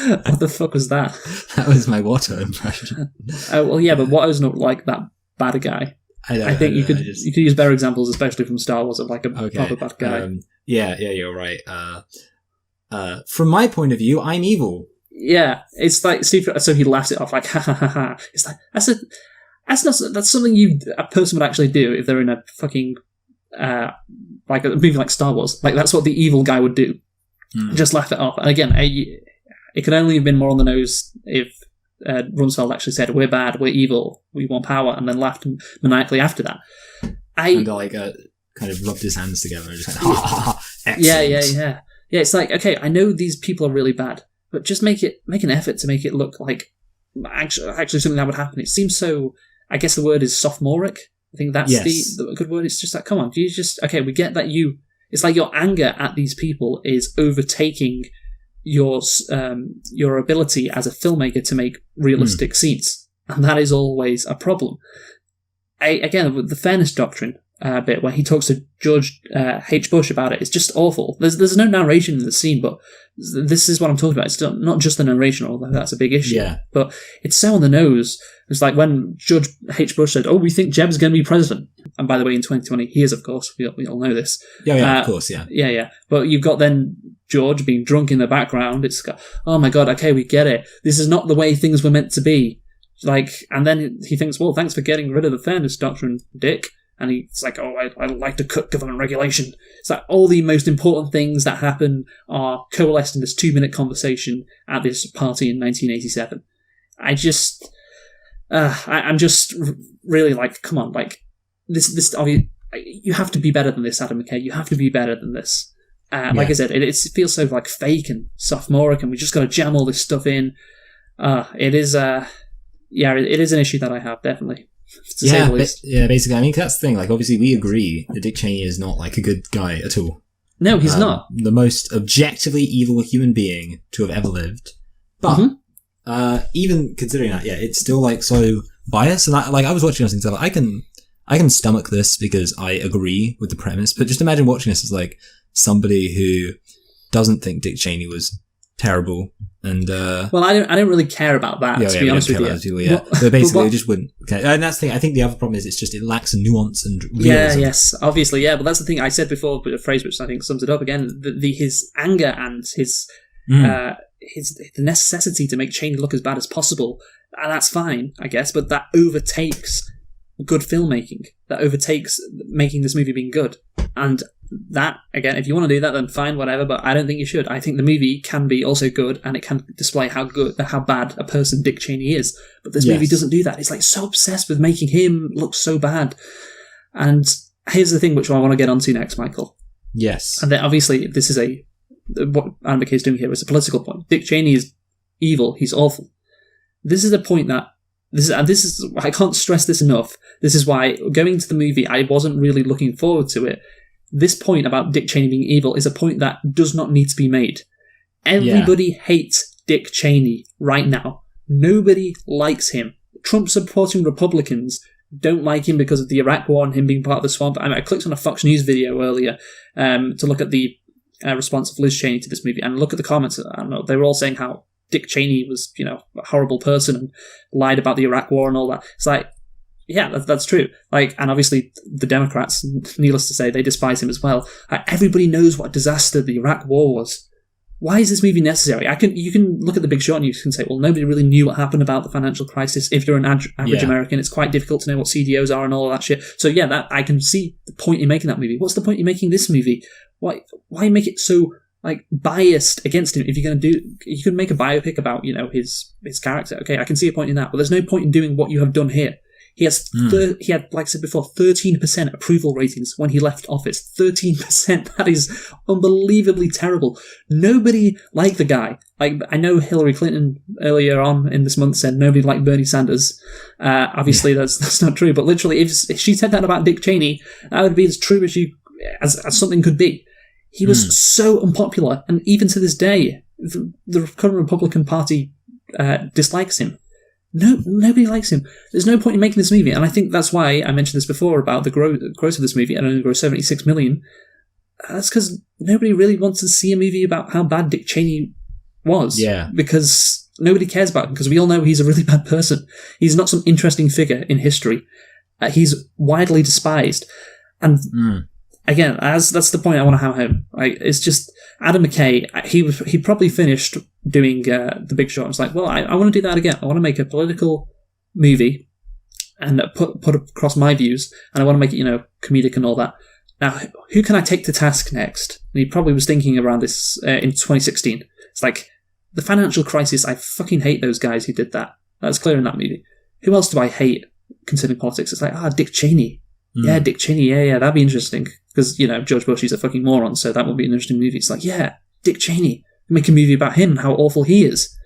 What the fuck was that? That was my Watto impression. Well, yeah, but Watto's not like that bad guy. I think you could use better examples, especially from Star Wars, of like a proper bad guy. Yeah, you're right. From my point of view, I'm evil. Yeah, it's like Steve. So he laughs it off like ha ha ha ha. It's like that's something a person would actually do if they're in a fucking like a movie like Star Wars. Like that's what the evil guy would do. Just laugh it off. And again, it could only have been more on the nose if Rumsfeld actually said, "We're bad, we're evil, we want power," and then laughed maniacally after that. And kind of rubbed his hands together and just went, ha ha ha. Excellent. Yeah. It's like, okay, I know these people are really bad, but just make an effort to make it look like actually something that would happen. It seems so, I guess the word is sophomoric. I think that's the good word. It's just like, come on, do you just, okay, we get that it's like your anger at these people is overtaking your ability as a filmmaker to make realistic scenes. And that is always a problem. again, with the fairness doctrine bit where he talks to George H. Bush about it, it's just awful. There's no narration in the scene, but this is what I'm talking about. It's not just the narration, although that's a big issue. Yeah. But it's so on the nose. It's like when George H. Bush said, "Oh, we think Jeb's going to be president." And by the way, in 2020, he is, of course. We all know this. Yeah, of course, yeah. Yeah. But you've got then George being drunk in the background. It's got, oh my God, okay, we get it. This is not the way things were meant to be. Like, and then he thinks, well, thanks for getting rid of the fairness doctrine, Dick. And he's like, oh, I like to cut government regulation. It's like all the most important things that happen are coalesced in this 2-minute conversation at this party in 1987. I'm just really like, come on, like this. You have to be better than this, Adam McKay. You have to be better than this. Like I said, it feels so like fake and sophomoric, and we just got to jam all this stuff in. It is an issue that I have, definitely. To say the least. Basically, I mean, that's the thing. Like, obviously, we agree that Dick Cheney is not like a good guy at all. No, he's not the most objectively evil human being to have ever lived. But even considering that, it's still like so biased. And I was watching this and like, I can stomach this because I agree with the premise. But just imagine watching this as like somebody who doesn't think Dick Cheney was terrible. And well, I don't really care about that. To be honest with you, people, but basically, it just wouldn't. Okay, and that's the thing. I think the other problem is it lacks nuance and realism. Yes, obviously, but that's the thing I said before. But a phrase which I think sums it up again: his anger and his the necessity to make Cheney look as bad as possible. And that's fine, I guess, but that overtakes good filmmaking. That overtakes making this movie being good. And that, again, if you want to do that, then fine, whatever, but I don't think you should. I think the movie can be also good, and it can display how bad a person Dick Cheney is. But this movie doesn't do that. It's like so obsessed with making him look so bad. And here's the thing which I want to get onto next, Michael. Yes. And then obviously this is what Adam McKay is doing here is a political point. Dick Cheney is evil. He's awful. This is a point that this is I can't stress this enough. This is why going to the movie, I wasn't really looking forward to it. This point about Dick Cheney being evil is a point that does not need to be made. Everybody hates Dick Cheney right now. Nobody likes him. Trump-supporting Republicans don't like him because of the Iraq War and him being part of the swamp. I clicked on a Fox News video earlier to look at the response of Liz Cheney to this movie and look at the comments. I don't know, they were all saying how Dick Cheney was, a horrible person and lied about the Iraq War and all that. It's like, yeah, that's true. Like, and obviously the Democrats, needless to say, they despise him as well. Everybody knows what a disaster the Iraq War was. Why is this movie necessary? You can look at The Big Short and you can say, well, nobody really knew what happened about the financial crisis. If you're an average American, it's quite difficult to know what CDOs are and all of that shit. So yeah, that I can see the point in making that movie. What's the point in making this movie? Why make it so like biased against him? If you're going to do, you can make a biopic about his character. Okay, I can see a point in that, but there's no point in doing what you have done here. He he had, like I said before, 13% approval ratings when he left office. 13%. That is unbelievably terrible. Nobody liked the guy. Like, I know Hillary Clinton earlier on in this month said nobody liked Bernie Sanders. Obviously, that's not true. But literally, if she said that about Dick Cheney, that would be as true as something could be. He was so unpopular, and even to this day, the current Republican Party dislikes him. No, nobody likes him. There's no point in making this movie, and I think that's why I mentioned this before about the gross of this movie, and only gross $76 million. That's because nobody really wants to see a movie about how bad Dick Cheney was. Yeah. Because nobody cares about him, because we all know he's a really bad person. He's not some interesting figure in history. He's widely despised. And again, that's the point I want to hammer home. It's just Adam McKay. He probably finished doing The Big Short. It's like, well, I want to do that again. I want to make a political movie and put across my views, and I want to make it comedic and all that. Now, who can I take to task next? And he probably was thinking around this in 2016. It's like the financial crisis. I fucking hate those guys who did that. That's clear in that movie. Who else do I hate concerning politics? It's like Dick Cheney. Yeah, Dick Cheney. Yeah, that'd be interesting. Because, George Bush is a fucking moron, so that would be an interesting movie. It's like, yeah, Dick Cheney. Make a movie about him and how awful he is.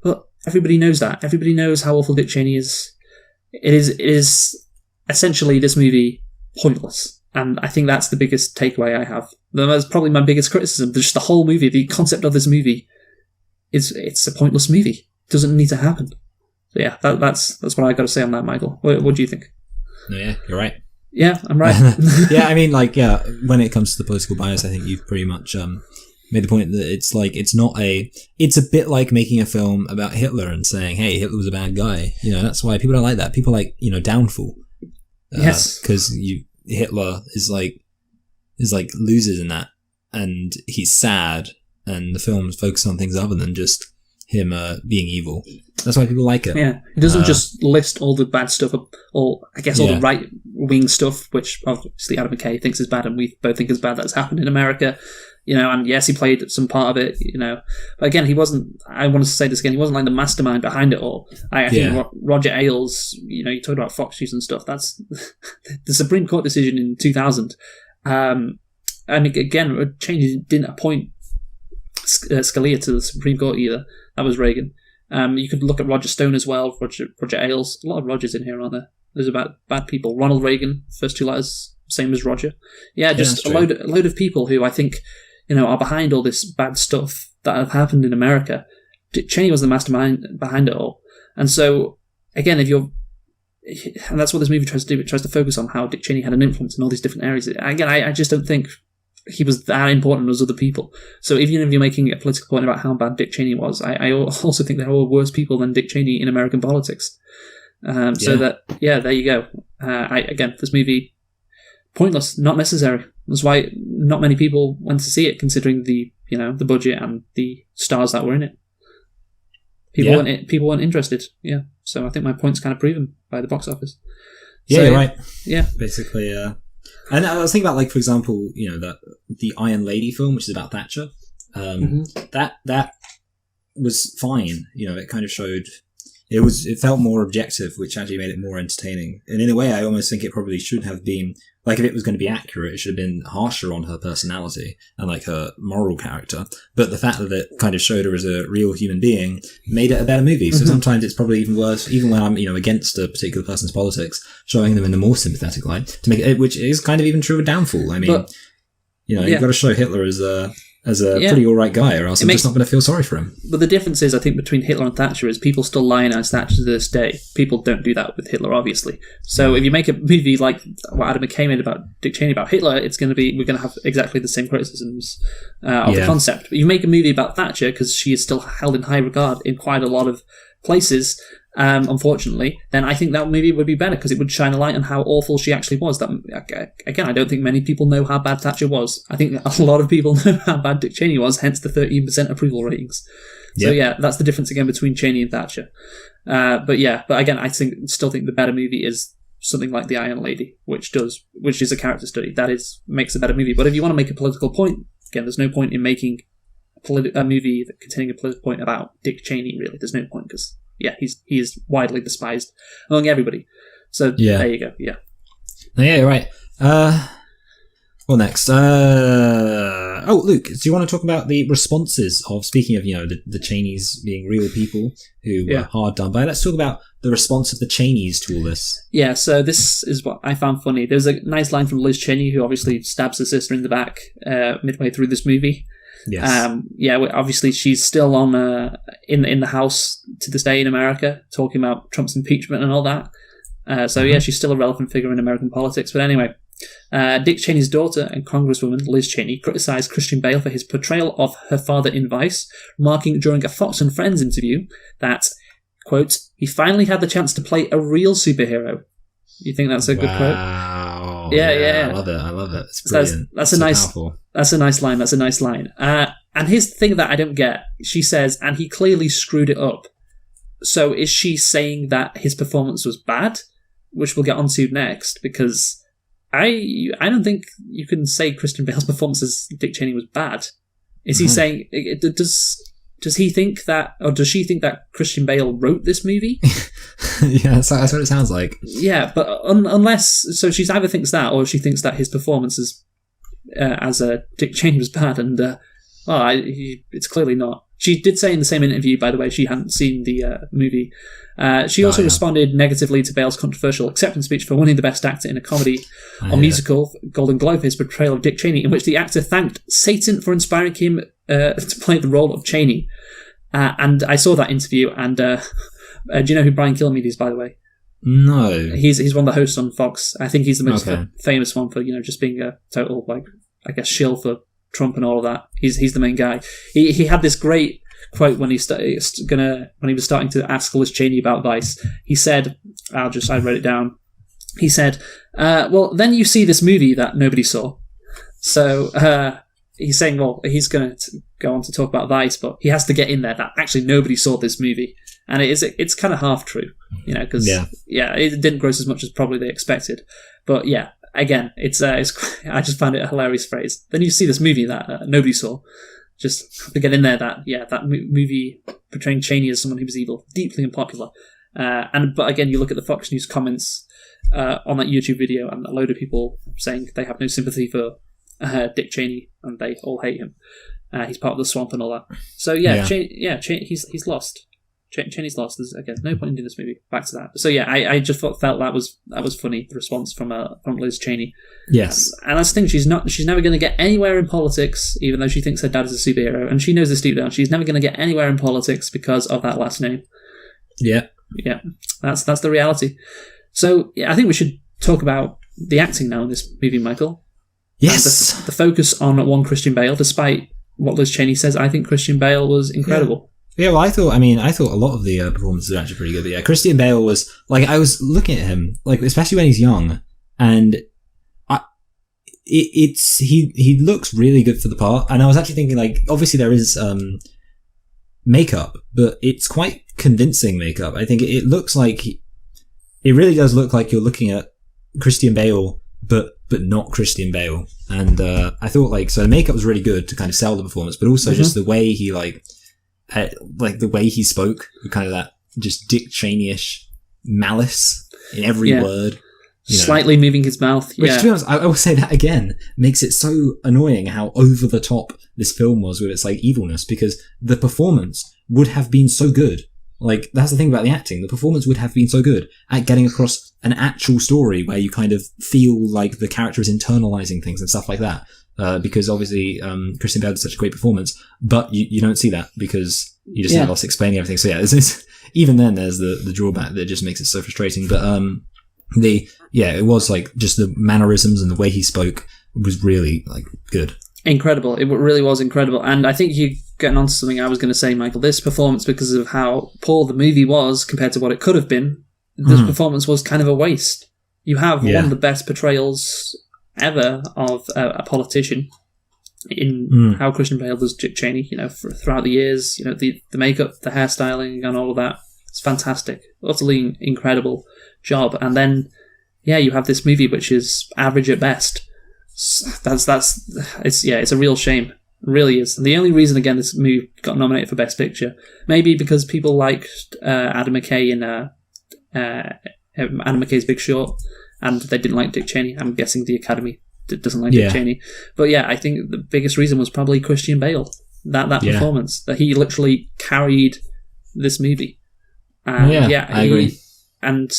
But everybody knows that. Everybody knows how awful Dick Cheney is. It is essentially this movie pointless. And I think that's the biggest takeaway I have. That's probably my biggest criticism. Just the whole movie, the concept of this movie, it's a pointless movie. It doesn't need to happen. So yeah, that's what I got to say on that, Michael. What do you think? No, yeah, you're right. Yeah, I'm right. Yeah, I mean, like, yeah, when it comes to the political bias, I think you've pretty much made the point that it's a bit like making a film about Hitler and saying, hey, Hitler was a bad guy. You know, that's why people don't like that. People like, you know, Downfall. Yes. Because Hitler is like loses in that, and he's sad, and the film's focused on things other than just him being evil. That's why people like it. Yeah, it doesn't just list all the bad stuff, or I guess all the right-wing stuff, which obviously Adam McKay thinks is bad, and we both think is bad that's happened in America. You know, and yes, he played some part of it, you know. But again, he wasn't, I want to say this again, he wasn't like the mastermind behind it all. I think Roger Ailes, you know, you talked about Fox News and stuff, that's the Supreme Court decision in 2000. And again, Cheney didn't appoint Scalia to the Supreme Court either. That was Reagan. You could look at Roger Stone as well, Roger Ailes. A lot of Rogers in here, aren't there? There's about bad people. Ronald Reagan, first two letters, same as Roger. Yeah, just a load of people who I think, you know, are behind all this bad stuff that have happened in America. Dick Cheney was the mastermind behind it all. And so, again, and that's what this movie tries to do, it tries to focus on how Dick Cheney had an influence in all these different areas. Again, I just don't think he was that important as other people. So even if you're making a political point about how bad Dick Cheney was, I also think there are worse people than Dick Cheney in American politics. So there you go. Again, this movie, pointless, not necessary. That's why not many people went to see it, considering the budget and the stars that were in it. People weren't interested. Yeah, so I think my point's kind of proven by the box office. Yeah, you're right. Yeah, basically. And I was thinking about, like, for example, you know, the Iron Lady film, which is about Thatcher. That was fine. You know, it kind of showed. It felt more objective, which actually made it more entertaining. And in a way, I almost think it probably should have been, like, if it was going to be accurate, it should have been harsher on her personality and, like, her moral character. But the fact that it kind of showed her as a real human being made it a better movie. So sometimes it's probably even worse, even when I'm, you know, against a particular person's politics, showing them in a more sympathetic light to make it, which is kind of even true of Downfall. I mean, you've got to show Hitler as a pretty alright guy, or else I'm just not going to feel sorry for him. But the difference is, I think, between Hitler and Thatcher is people still lionize Thatcher to this day. People don't do that with Hitler, obviously. So if you make a movie like what Adam McKay made about Dick Cheney about Hitler, we're going to have exactly the same criticisms of the concept. But you make a movie about Thatcher, because she is still held in high regard in quite a lot of places, unfortunately, then I think that movie would be better, because it would shine a light on how awful she actually was. That, again, I don't think many people know how bad Thatcher was. I think a lot of people know how bad Dick Cheney was, hence the 13% approval ratings. So that's the difference again between Cheney and Thatcher. But again, I still think the better movie is something like The Iron Lady, which is a character study. That makes a better movie. But if you want to make a political point, again, there's no point in making a movie containing a political point about Dick Cheney, really. There's no point, because he is widely despised among everybody. So there you go. Yeah. Yeah, you're right. What next? Luke, do you want to talk about the responses of, speaking of, you know, the Cheneys being real people who were hard done by? Let's talk about the response of the Cheneys to all this. Yeah, so this is what I found funny. There's a nice line from Liz Cheney, who obviously stabs her sister in the back midway through this movie. Yes. Obviously she's still on in the House to this day in America, talking about Trump's impeachment and all that. She's still a relevant figure in American politics. But anyway, Dick Cheney's daughter and Congresswoman Liz Cheney criticised Christian Bale for his portrayal of her father in Vice, remarking during a Fox and Friends interview that, quote, he finally had the chance to play a real superhero. You think that's a good quote? Wow. Yeah. I love it. It's brilliant. That's a nice line. And here's the thing that I don't get. She says, and he clearly screwed it up. So is she saying that his performance was bad? Which we'll get onto next, because I don't think you can say Christian Bale's performance as Dick Cheney was bad. Is he saying, does he think that, or does she think that Christian Bale wrote this movie? Yeah, that's what it sounds like. Yeah, but so she either thinks that, or she thinks that his performance as Dick Cheney was bad, and it's clearly not. She did say in the same interview, by the way, she hadn't seen the movie. She also responded negatively to Bale's controversial acceptance speech for winning the Best Actor in a Comedy or Musical Golden Globe for his portrayal of Dick Cheney, in which the actor thanked Satan for inspiring him to play the role of Cheney. And I saw that interview, and do you know who Brian Kilmeade is, by the way? No. He's one of the hosts on Fox. I think he's the most Okay. famous one for just being a total shill for Trump and all of that. He's the main guy. He had this great quote when he was starting to ask Liz Cheney about Vice. He said, I wrote it down. He said, "Well, then you see this movie that nobody saw." So he's saying, well, he's going to go on to talk about Vice, but he has to get in there that actually nobody saw this movie, and it's kind of half true, because it didn't gross as much as probably they expected, but yeah. Again, it's I just found it a hilarious phrase. Then you see this movie that nobody saw. Just have to get in there that movie portraying Cheney as someone who was evil, deeply unpopular. But again, you look at the Fox News comments on that YouTube video, and a load of people saying they have no sympathy for Dick Cheney and they all hate him. He's part of the swamp and all that. So he's lost. Cheney's lost. There's, again, no point in doing this movie. Back to that. So yeah, I just felt that was funny. The response from Liz Cheney. Yes, and that's the thing. She's never going to get anywhere in politics, even though she thinks her dad is a superhero, and she knows this deep down. She's never going to get anywhere in politics because of that last name. Yeah. That's the reality. So yeah, I think we should talk about the acting now in this movie, Michael. Yes. The focus on one Christian Bale, despite what Liz Cheney says, I think Christian Bale was incredible. Yeah, well, I thought a lot of the performances were actually pretty good. But yeah, Christian Bale was, I was looking at him, especially when he's young, and he looks really good for the part. And I was actually thinking, obviously there is makeup, but it's quite convincing makeup. I think it looks like, it really does look like you're looking at Christian Bale, but not Christian Bale. And I thought, so the makeup was really good to kind of sell the performance, but also just the way he, the way he spoke, kind of that just Dick Cheney-ish malice in every word. Slightly moving his mouth. Which, to be honest, I will say that again makes it so annoying how over the top this film was with its evilness, because the performance would have been so good. That's the thing about the acting. The performance would have been so good at getting across an actual story where you kind of feel like the character is internalizing things and stuff like that. Because obviously Christian Bale did such a great performance, but you don't see that because you just have us explaining everything. So yeah, even then there's the drawback that just makes it so frustrating. But it was just the mannerisms and the way he spoke was really good. Incredible. It really was incredible. And I think you're getting onto something I was going to say, Michael. This performance, because of how poor the movie was compared to what it could have been, this performance was kind of a waste. You have one of the best portrayals ever of a politician in how Christian Bale does Dick Cheney, throughout the years, the makeup, the hairstyling and all of that. It's fantastic. Utterly incredible job. And then, you have this movie which is average at best. It's a real shame. It really is. And the only reason, again, this movie got nominated for Best Picture, maybe because people liked Adam McKay in Adam McKay's Big Short, and they didn't like Dick Cheney. I'm guessing the Academy doesn't like Dick Cheney. But I think the biggest reason was probably Christian Bale. That performance, that he literally carried this movie. I agree. And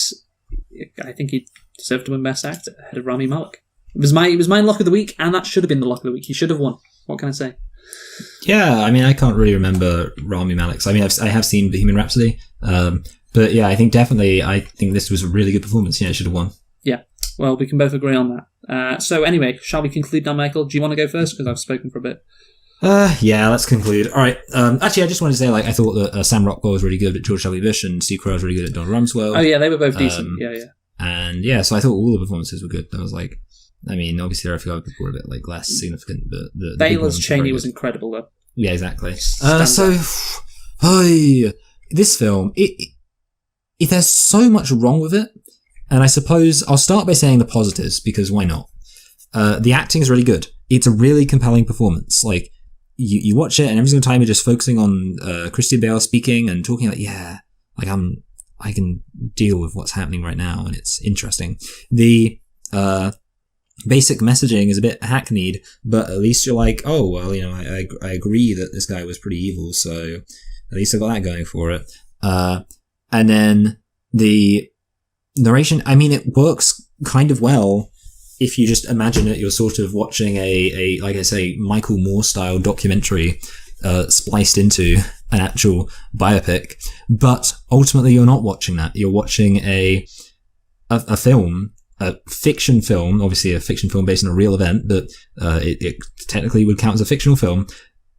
I think he deserved to win Best Actor ahead of Rami Malek. It was my lock of the week, and that should have been the lock of the week. He should have won. What can I say? Yeah, I can't really remember Rami Malek's. I have seen Bohemian Rhapsody, but I think this was a really good performance. Yeah, it should have won. Yeah, well, we can both agree on that. So anyway, shall we conclude now, Michael? Do you want to go first? Because I've spoken for a bit. Let's conclude. All right. Actually, I just wanted to say, I thought that Sam Rockwell was really good at George W. Bush, and Steve Carell was really good at Donald Rumsfeld. Oh yeah, they were both decent. Yeah. And so I thought all the performances were good. I was obviously there are a few other people who were a bit less significant, but the Bale as Cheney was incredible, though. Yeah, exactly. This film, if there's so much wrong with it, and I suppose I'll start by saying the positives, because why not? The acting is really good. It's a really compelling performance. You watch it, and every single time you're just focusing on Christian Bale speaking and talking I can deal with what's happening right now, and it's interesting. The basic messaging is a bit hackneyed, but at least you're I agree that this guy was pretty evil, so at least I got that going for it. And then the narration, it works kind of well if you just imagine that you're sort of watching a like I say, Michael Moore style documentary spliced into an actual biopic, but ultimately you're not watching that. You're watching a a film, a fiction film, obviously a fiction film based on a real event, but it technically would count as a fictional film.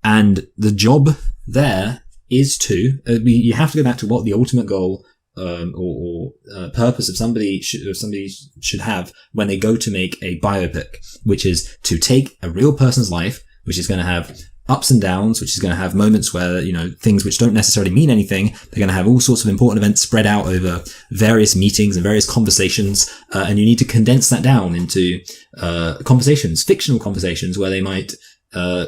And the job there is to, you have to go back to what the ultimate goal or purpose of somebody should have when they go to make a biopic, which is to take a real person's life, which is going to have ups and downs, which is going to have moments where, things which don't necessarily mean anything. They're going to have all sorts of important events spread out over various meetings and various conversations. And you need to condense that down into, conversations, fictional conversations where they might,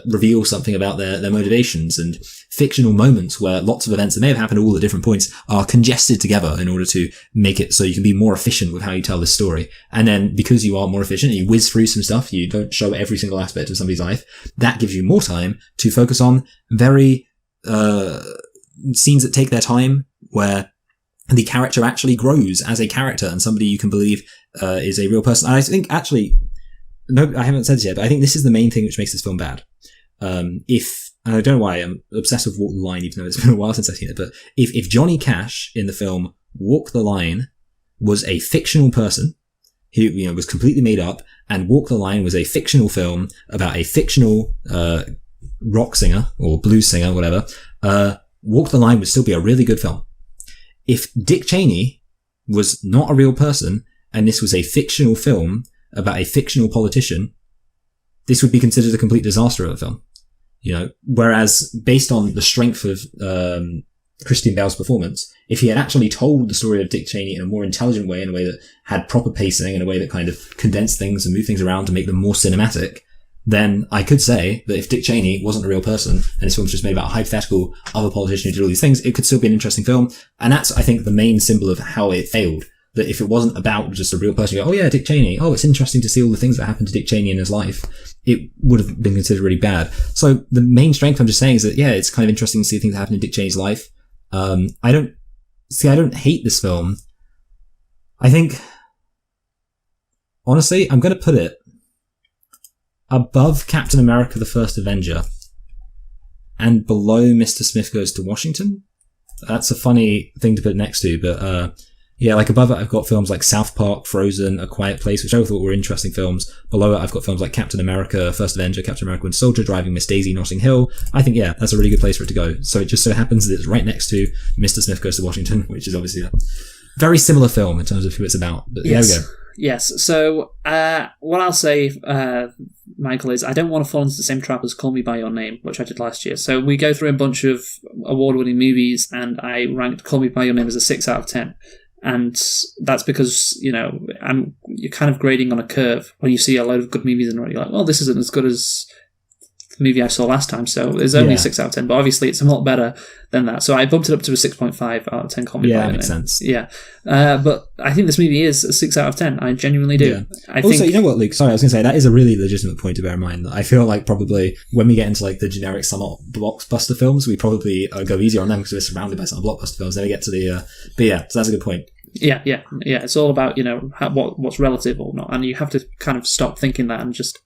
reveal something about their motivations, and fictional moments where lots of events that may have happened all at different points are congested together in order to make it so you can be more efficient with how you tell this story. And then because you are more efficient, you whiz through some stuff, you don't show every single aspect of somebody's life, that gives you more time to focus on very scenes that take their time, where the character actually grows as a character and somebody you can believe is a real person. And I think actually, no, I haven't said this yet, but I think this is the main thing which makes this film bad. And I don't know why I'm obsessed with Walk the Line, even though it's been a while since I've seen it, but if Johnny Cash in the film Walk the Line was a fictional person who, was completely made up, and Walk the Line was a fictional film about a fictional, rock singer or blues singer, whatever, Walk the Line would still be a really good film. If Dick Cheney was not a real person and this was a fictional film about a fictional politician, this would be considered a complete disaster of a film. Whereas based on the strength of Christian Bale's performance, if he had actually told the story of Dick Cheney in a more intelligent way, in a way that had proper pacing, in a way that kind of condensed things and moved things around to make them more cinematic, then I could say that if Dick Cheney wasn't a real person and this film was just made about a hypothetical other politician who did all these things, it could still be an interesting film. And that's, I think, the main symbol of how it failed. That if it wasn't about just a real person, you go, oh yeah, Dick Cheney. Oh, it's interesting to see all the things that happened to Dick Cheney in his life. It would have been considered really bad. So the main strength I'm just saying is that, yeah, it's kind of interesting to see things that happen in Dick Cheney's life. I don't hate this film. I think, honestly, I'm going to put it above Captain America: The First Avenger and below Mr. Smith Goes to Washington. That's a funny thing to put next to, but, yeah, like above it, I've got films like South Park, Frozen, A Quiet Place, which I thought were interesting films. Below it, I've got films like Captain America, First Avenger, Captain America Winter Soldier, Driving Miss Daisy, Notting Hill. I think, yeah, that's a really good place for it to go. So it just so happens that it's right next to Mr. Smith Goes to Washington, which is obviously a very similar film in terms of who it's about. But yes. There we go. Yes. So what I'll say, Michael, is I don't want to fall into the same trap as Call Me By Your Name, which I did last year. So we go through a bunch of award-winning movies, and I ranked Call Me By Your Name as a 6 out of 10. And that's because, you're kind of grading on a curve. When you see a load of good movies and you're like, well, this isn't as good as the movie I saw last time, so it's only a 6 out of 10, but obviously it's a lot better than that. So I bumped it up to a 6.5 out of 10. Call Me By Your Name. Yeah, makes sense. Yeah. But I think this movie is a 6 out of 10. I genuinely do. Yeah. Also, you know what, Luke? Sorry, I was going to say, that is a really legitimate point to bear in mind. I feel like probably when we get into like the generic summer blockbuster films, we probably go easier on them because we're surrounded by summer blockbuster films. Then we get to the, but yeah, so that's a good point. Yeah. It's all about, what's relative or not. And you have to kind of stop thinking that and just,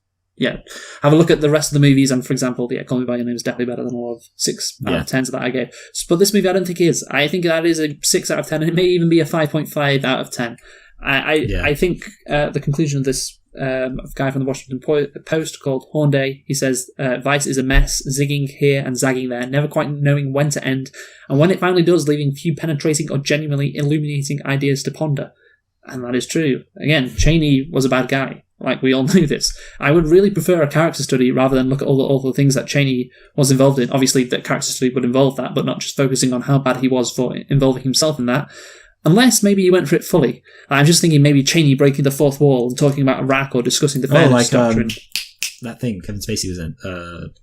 have a look at the rest of the movies. And for example, Call Me By Your Name is definitely better than all of 6 out of 10s that I gave. But this movie I don't think is. I think that is a 6 out of 10, and it may even be a 5.5 out of 10. I think the conclusion of this guy from the Washington Post called Hornday, he says, Vice is a mess, zigging here and zagging there, never quite knowing when to end, and when it finally does, leaving few penetrating or genuinely illuminating ideas to ponder. And that is true. Again, Cheney was a bad guy. Like, we all knew this. I would really prefer a character study rather than look at all the things that Cheney was involved in. Obviously, the character study would involve that, but not just focusing on how bad he was for involving himself in that. Unless maybe he went for it fully. I'm just thinking maybe Cheney breaking the fourth wall and talking about Iraq or discussing the fairness doctrine. That thing Kevin Spacey was in,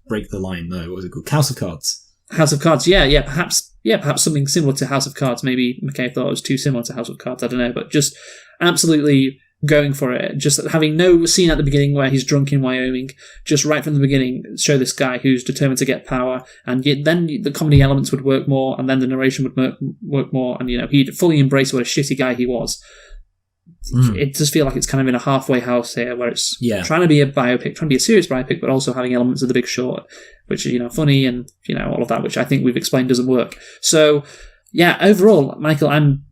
Break the Line, no, what was it called? House of Cards. House of Cards, perhaps something similar to House of Cards. Maybe McKay thought it was too similar to House of Cards, I don't know, but just absolutely going for it, just having no scene at the beginning where he's drunk in Wyoming, just right from the beginning show this guy who's determined to get power, and then the comedy elements would work more, and then the narration would work more, and he'd fully embrace what a shitty guy he was. It does feel like it's kind of in a halfway house here, where it's trying to be a biopic, trying to be a serious biopic, but also having elements of The Big Short, which are funny and all of that, which I think we've explained doesn't work. So overall, Michael, I'm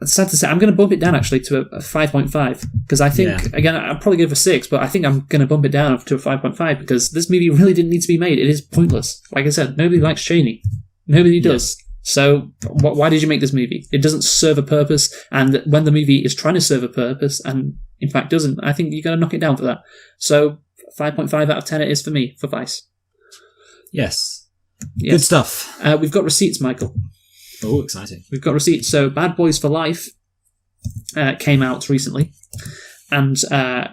It's sad to say, I'm going to bump it down actually to a 5.5 because I think, again, I'll probably give it a 6, but I think I'm going to bump it down to a 5.5 because this movie really didn't need to be made. It is pointless. Like I said, nobody likes Cheney. Nobody does. So why did you make this movie? It doesn't serve a purpose, and when the movie is trying to serve a purpose and in fact doesn't, I think you got to knock it down for that. So 5.5 out of 10 it is for me, for Vice. Yes. Good stuff. We've got receipts, Michael. Oh, exciting. We've got receipts. So Bad Boys for Life came out recently, and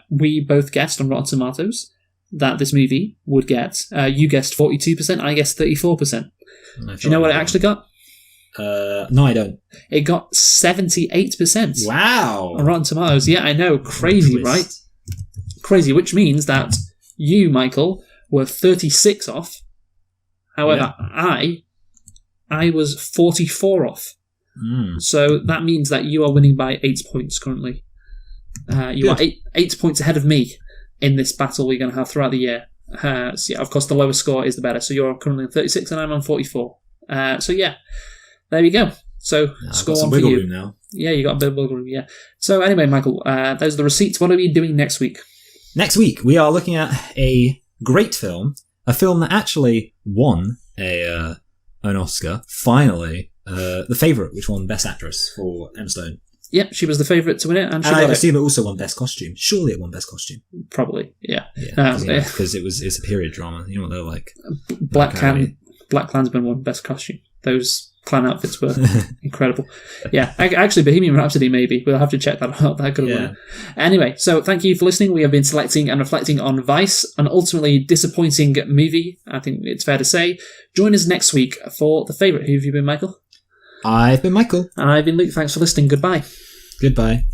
we both guessed on Rotten Tomatoes that this movie would get, you guessed 42%, I guessed 34%. Do you know what it actually got? No, I don't. It got 78%. Wow. On Rotten Tomatoes. Yeah, I know. Crazy, right? Crazy, which means that you, Michael, were 36 off. However, I was 44 off. So that means that you are winning by 8 points currently. You are 8 points ahead of me in this battle we're going to have throughout the year. So yeah, of course, the lower score is the better. So you're currently on 36 and I'm on 44. So yeah, there you go. So score on for you. Room now. Yeah, you got a bit of wiggle room, yeah. So anyway, Michael, those are the receipts. What are we doing next week? Next week, we are looking at a great film. A film that actually won an Oscar, finally. The Favourite, which won Best Actress for Emma Stone. Yep, she was the favourite to win it, and I assume it also won Best Costume. Surely it won Best Costume. Probably, yeah. Because it's a period drama. You know what they're like. Black Klansman won Best Costume. Those clan outfits were incredible. Yeah, actually, Bohemian Rhapsody maybe. We'll have to check that out. That could have won. Anyway, so thank you for listening. We have been selecting and reflecting on Vice, an ultimately disappointing movie, I think it's fair to say. Join us next week for The Favourite. Who have you been, Michael? I've been Michael. And I've been Luke. Thanks for listening. Goodbye. Goodbye.